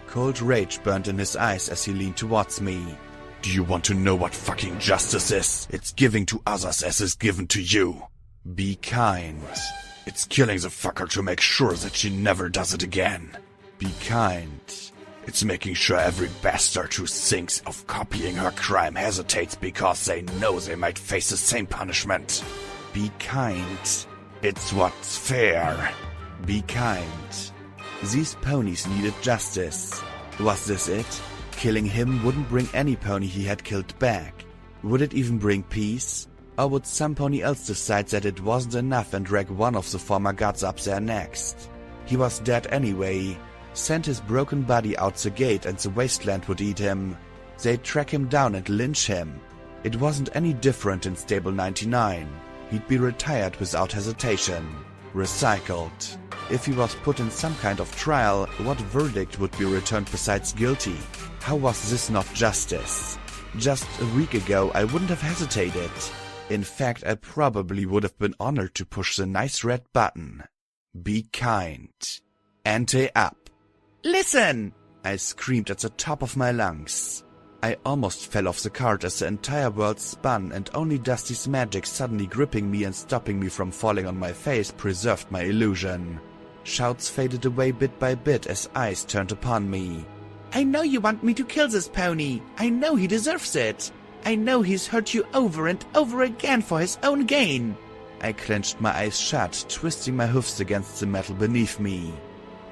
Cold rage burned in his eyes as he leaned towards me. Do you want to know what fucking justice is? It's giving to others as is given to you. Be kind. It's killing the fucker to make sure that she never does it again. Be kind. It's making sure every bastard who thinks of copying her crime hesitates because they know they might face the same punishment. Be kind. It's what's fair. Be kind. These ponies needed justice. Was this it? Killing him wouldn't bring any pony he had killed back. Would it even bring peace? Or would some pony else decide that it wasn't enough and drag one of the former gods up there next? He was dead anyway. Send his broken body out the gate and the wasteland would eat him. They'd track him down and lynch him. It wasn't any different in Stable 99. He'd be retired without hesitation. Recycled. If he was put in some kind of trial, what verdict would be returned besides guilty? How was this not justice? Just a week ago I wouldn't have hesitated. In fact, I probably would have been honored to push the nice red button. Be kind. Ante up. Listen! I screamed at the top of my lungs. I almost fell off the cart as the entire world spun and only Dusty's magic suddenly gripping me and stopping me from falling on my face preserved my illusion. Shouts faded away bit by bit as eyes turned upon me. I know you want me to kill this pony. I know he deserves it. I know he's hurt you over and over again for his own gain. I clenched my eyes shut, twisting my hoofs against the metal beneath me.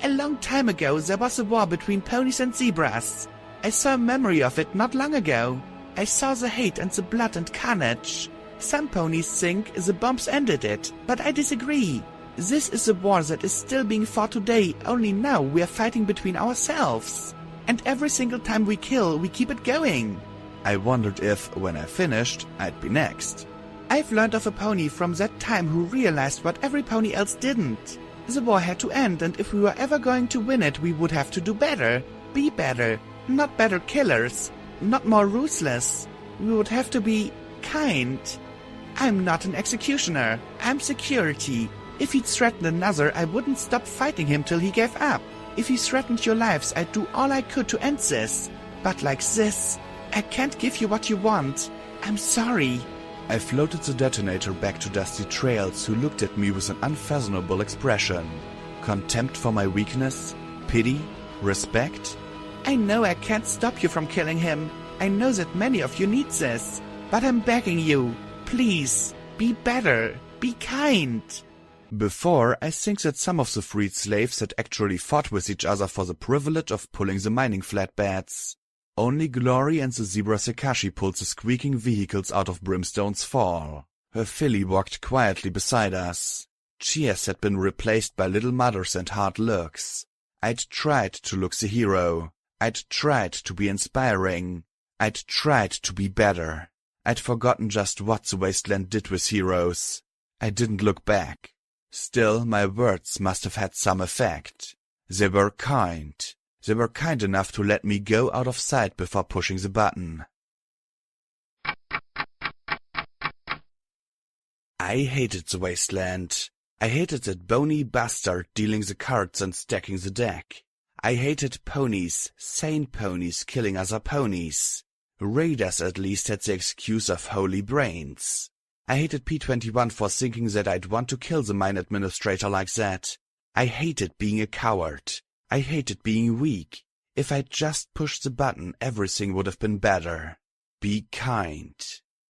A long time ago there was a war between ponies and zebras. I saw a memory of it not long ago. I saw the hate and the blood and carnage. Some ponies think the bombs ended it, but I disagree. This is a war that is still being fought today, only now we are fighting between ourselves. And every single time we kill, we keep it going. I wondered if, when I finished, I'd be next. I've learned of a pony from that time who realized what every pony else didn't. The war had to end, and if we were ever going to win it, we would have to do better. Be better. Not better killers. Not more ruthless. We would have to be kind. I'm not an executioner. I'm security. If he'd threatened another, I wouldn't stop fighting him till he gave up. If he threatened your lives, I'd do all I could to end this. But like this, I can't give you what you want. I'm sorry. I floated the detonator back to Dusty Trails, who looked at me with an unfathomable expression. Contempt for my weakness? Pity? Respect? I know I can't stop you from killing him. I know that many of you need this. But I'm begging you, please, be better, be kind. Before, I think that some of the freed slaves had actually fought with each other for the privilege of pulling the mining flatbeds. Only Glory and the zebra Sekashi pulled the squeaking vehicles out of Brimstone's fall. Her filly walked quietly beside us. Cheers had been replaced by little mutters and hard looks. I'd tried to look the hero. I'd tried to be inspiring. I'd tried to be better. I'd forgotten just what the wasteland did with heroes. I didn't look back. Still, my words must have had some effect. They were kind. They were kind enough to let me go out of sight before pushing the button. I hated the wasteland. I hated that bony bastard dealing the cards and stacking the deck. I hated ponies, sane ponies killing other ponies. Raiders at least had the excuse of holy brains. I hated P21 for thinking that I'd want to kill the mine administrator like that. I hated being a coward. I hated being weak. If I'd just pushed the button, everything would have been better. Be kind.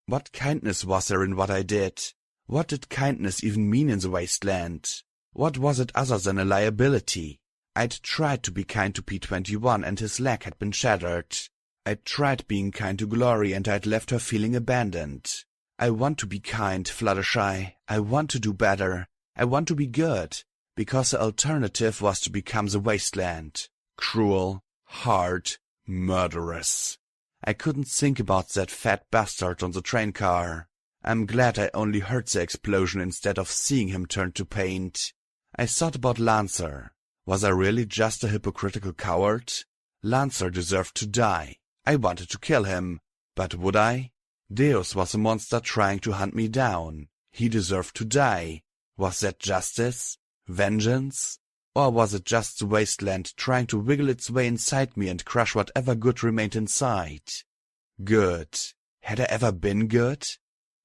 What kindness was there in what I did? What did kindness even mean in the wasteland? What was it other than a liability? I'd tried to be kind to P21 and his leg had been shattered. I'd tried being kind to Glory and I'd left her feeling abandoned. I want to be kind, Fluttershy. I want to do better. I want to be good. Because the alternative was to become the wasteland. Cruel, hard, murderous. I couldn't think about that fat bastard on the train car. I'm glad I only heard the explosion instead of seeing him turn to paint. I thought about Lancer. Was I really just a hypocritical coward? Lancer deserved to die. I wanted to kill him. But would I? Deus was a monster trying to hunt me down. He deserved to die. Was that justice? Vengeance? Or was it just the wasteland trying to wiggle its way inside me and crush whatever good remained inside? Good. Had I ever been good?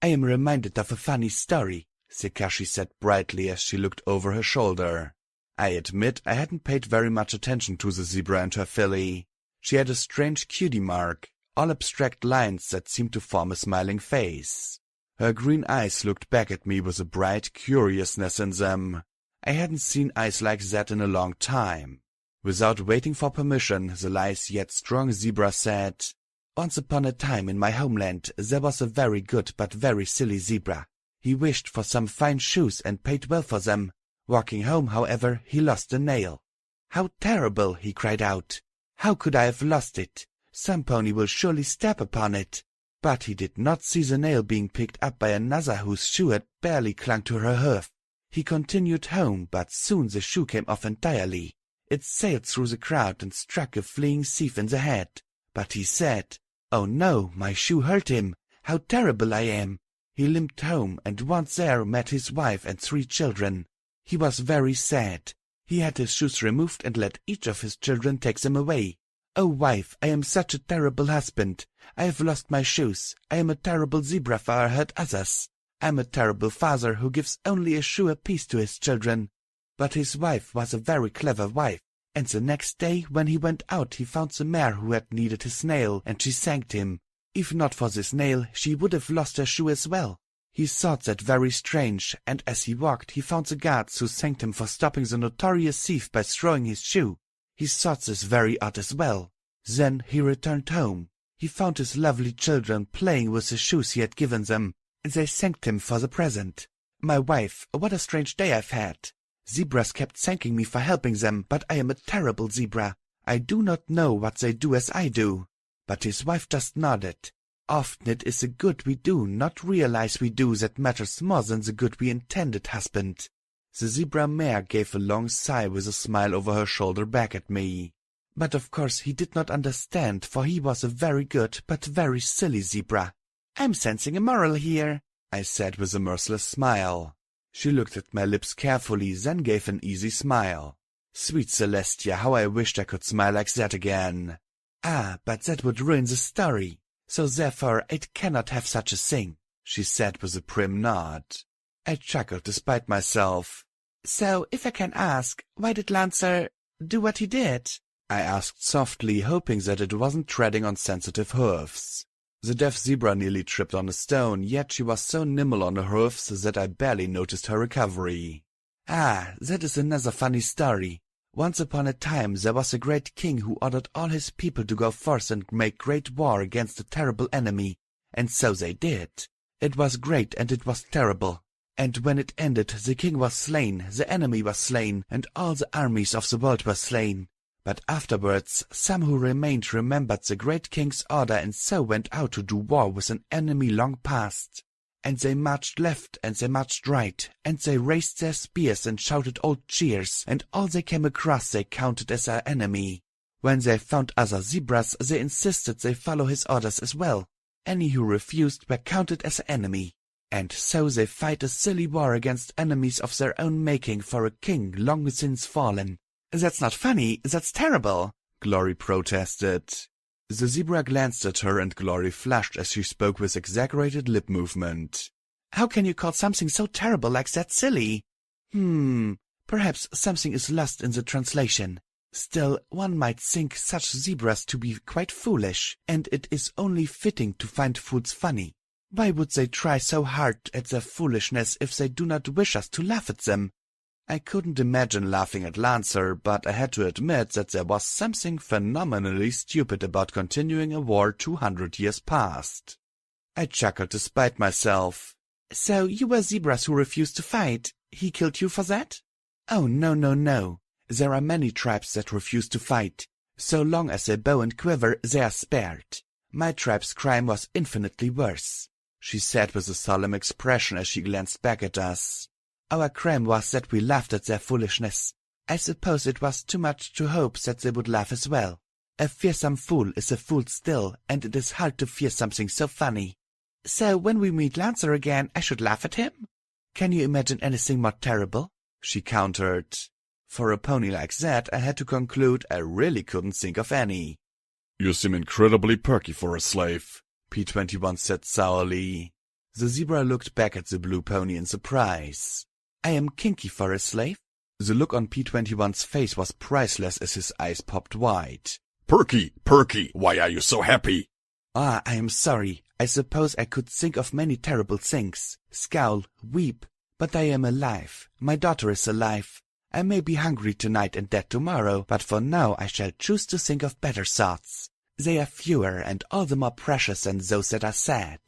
I am reminded of a funny story, Sekashi said brightly as she looked over her shoulder. I admit I hadn't paid very much attention to the zebra and her filly. She had a strange cutie mark, all abstract lines that seemed to form a smiling face. Her green eyes looked back at me with a bright curiousness in them. I hadn't seen eyes like that in a long time. Without waiting for permission, the lithe yet strong zebra said, "Once upon a time in my homeland there was a very good but very silly zebra. He wished for some fine shoes and paid well for them. Walking home, however, he lost a nail. 'How terrible!' he cried out. 'How could I have lost it? Some pony will surely step upon it.' But he did not see the nail being picked up by another whose shoe had barely clung to her hoof. He continued home, but soon the shoe came off entirely. It sailed through the crowd and struck a fleeing thief in the head. But he said, 'Oh no, my shoe hurt him. How terrible I am!' He limped home and once there met his wife and 3 children. He was very sad. He had his shoes removed and let each of his children take them away. 'Oh, wife, I am such a terrible husband. I have lost my shoes. I am a terrible zebra for I hurt others. I am a terrible father who gives only a shoe apiece to his children.' But his wife was a very clever wife, and the next day when he went out he found the mare who had needed his nail, and she thanked him. If not for this nail, she would have lost her shoe as well. He thought that very strange, and as he walked he found the guards who thanked him for stopping the notorious thief by throwing his shoe. He thought this very odd as well. Then he returned home. He found his lovely children playing with the shoes he had given them, and they thanked him for the present. My wife, what a strange day I've had. Zebras kept thanking me for helping them, but I am a terrible zebra. I do not know what they do as I do." But his wife just nodded. "Often it is the good we do, not realize we do, that matters more than the good we intended, husband." The zebra mare gave a long sigh with a smile over her shoulder back at me. But of course he did not understand, for he was a very good but very silly zebra. "I'm sensing a moral here," I said with a merciless smile. She looked at my lips carefully, then gave an easy smile. Sweet Celestia, how I wished I could smile like that again. "Ah, but that would ruin the story, so therefore it cannot have such a thing," she said with a prim nod. I chuckled despite myself. "So, if I can ask, why did Lancer do what he did?" I asked softly, hoping that it wasn't treading on sensitive hooves. The deaf zebra nearly tripped on a stone, yet she was so nimble on her hoofs that I barely noticed her recovery. "Ah, that is another funny story. Once upon a time there was a great king who ordered all his people to go forth and make great war against a terrible enemy, and so they did. It was great and it was terrible. And when it ended, the king was slain, the enemy was slain, and all the armies of the world were slain. But afterwards, some who remained remembered the great king's order and so went out to do war with an enemy long past. And they marched left and they marched right, and they raised their spears and shouted old cheers, and all they came across they counted as their enemy. When they found other zebras, they insisted they follow his orders as well. Any who refused were counted as an enemy. And so they fight a silly war against enemies of their own making for a king long since fallen." "That's not funny, that's terrible," Glory protested. The zebra glanced at her and Glory flushed as she spoke with exaggerated lip movement. "How can you call something so terrible like that silly?" Perhaps something is lost in the translation. Still, one might think such zebras to be quite foolish, and it is only fitting to find fools funny. Why would they try so hard at their foolishness if they do not wish us to laugh at them?" I couldn't imagine laughing at Lancer, but I had to admit that there was something phenomenally stupid about continuing a war 200 years past. I chuckled to spite myself. So you were zebras who refused to fight. He killed you for that? Oh, no, no, no. There are many tribes that refuse to fight. So long as they bow and quiver, they are spared. My tribe's crime was infinitely worse, she said with a solemn expression as she glanced back at us. Our crime was that we laughed at their foolishness. I suppose it was too much to hope that they would laugh as well. A fearsome fool is a fool still, and it is hard to fear something so funny. So when we meet Lancer again, I should laugh at him? Can you imagine anything more terrible? She countered. For a pony like that, I had to conclude I really couldn't think of any. You seem incredibly perky for a slave, P21 said sourly. The zebra looked back at the blue pony in surprise. I am kinky for a slave? The look on P21's face was priceless as his eyes popped wide. Perky, perky, why are you so happy? Ah, I am sorry. I suppose I could think of many terrible things. Scowl, weep. But I am alive. My daughter is alive. I may be hungry tonight and dead tomorrow, but for now I shall choose to think of better thoughts. They are fewer and all the more precious than those that are sad.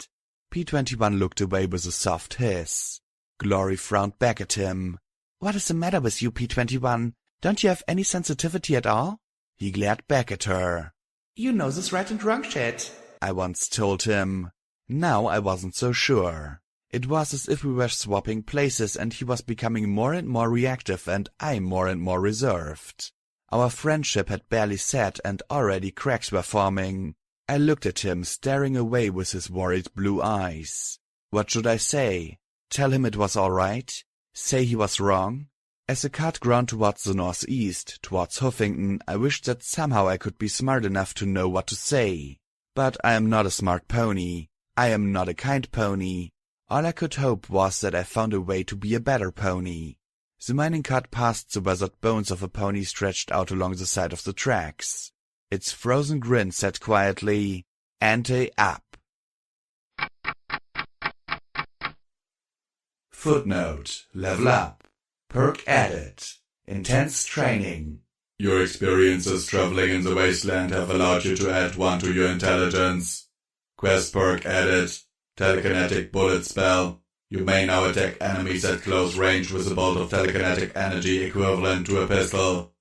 P21 looked away with a soft hiss. Glory frowned back at him. What is the matter with you, P21? Don't you have any sensitivity at all? He glared back at her. You know this right and wrong shit, I once told him. Now I wasn't so sure. It was as if we were swapping places and he was becoming more and more reactive and I more and more reserved. Our friendship had barely set and already cracks were forming. I looked at him, staring away with his worried blue eyes. What should I say? Tell him it was all right? Say he was wrong? As the cart ground towards the northeast, towards Huffington, I wished that somehow I could be smart enough to know what to say. But I am not a smart pony. I am not a kind pony. All I could hope was that I found a way to be a better pony. The mining cart passed the weathered bones of a pony stretched out along the side of the tracks. Its frozen grin said quietly, "Ante up." Footnote: Level up. Perk added. Intense training. Your experiences traveling in the wasteland have allowed you to add 1 to your intelligence. Quest perk added. Telekinetic bullet spell. You may now attack enemies at close range with a bolt of telekinetic energy equivalent to a pistol.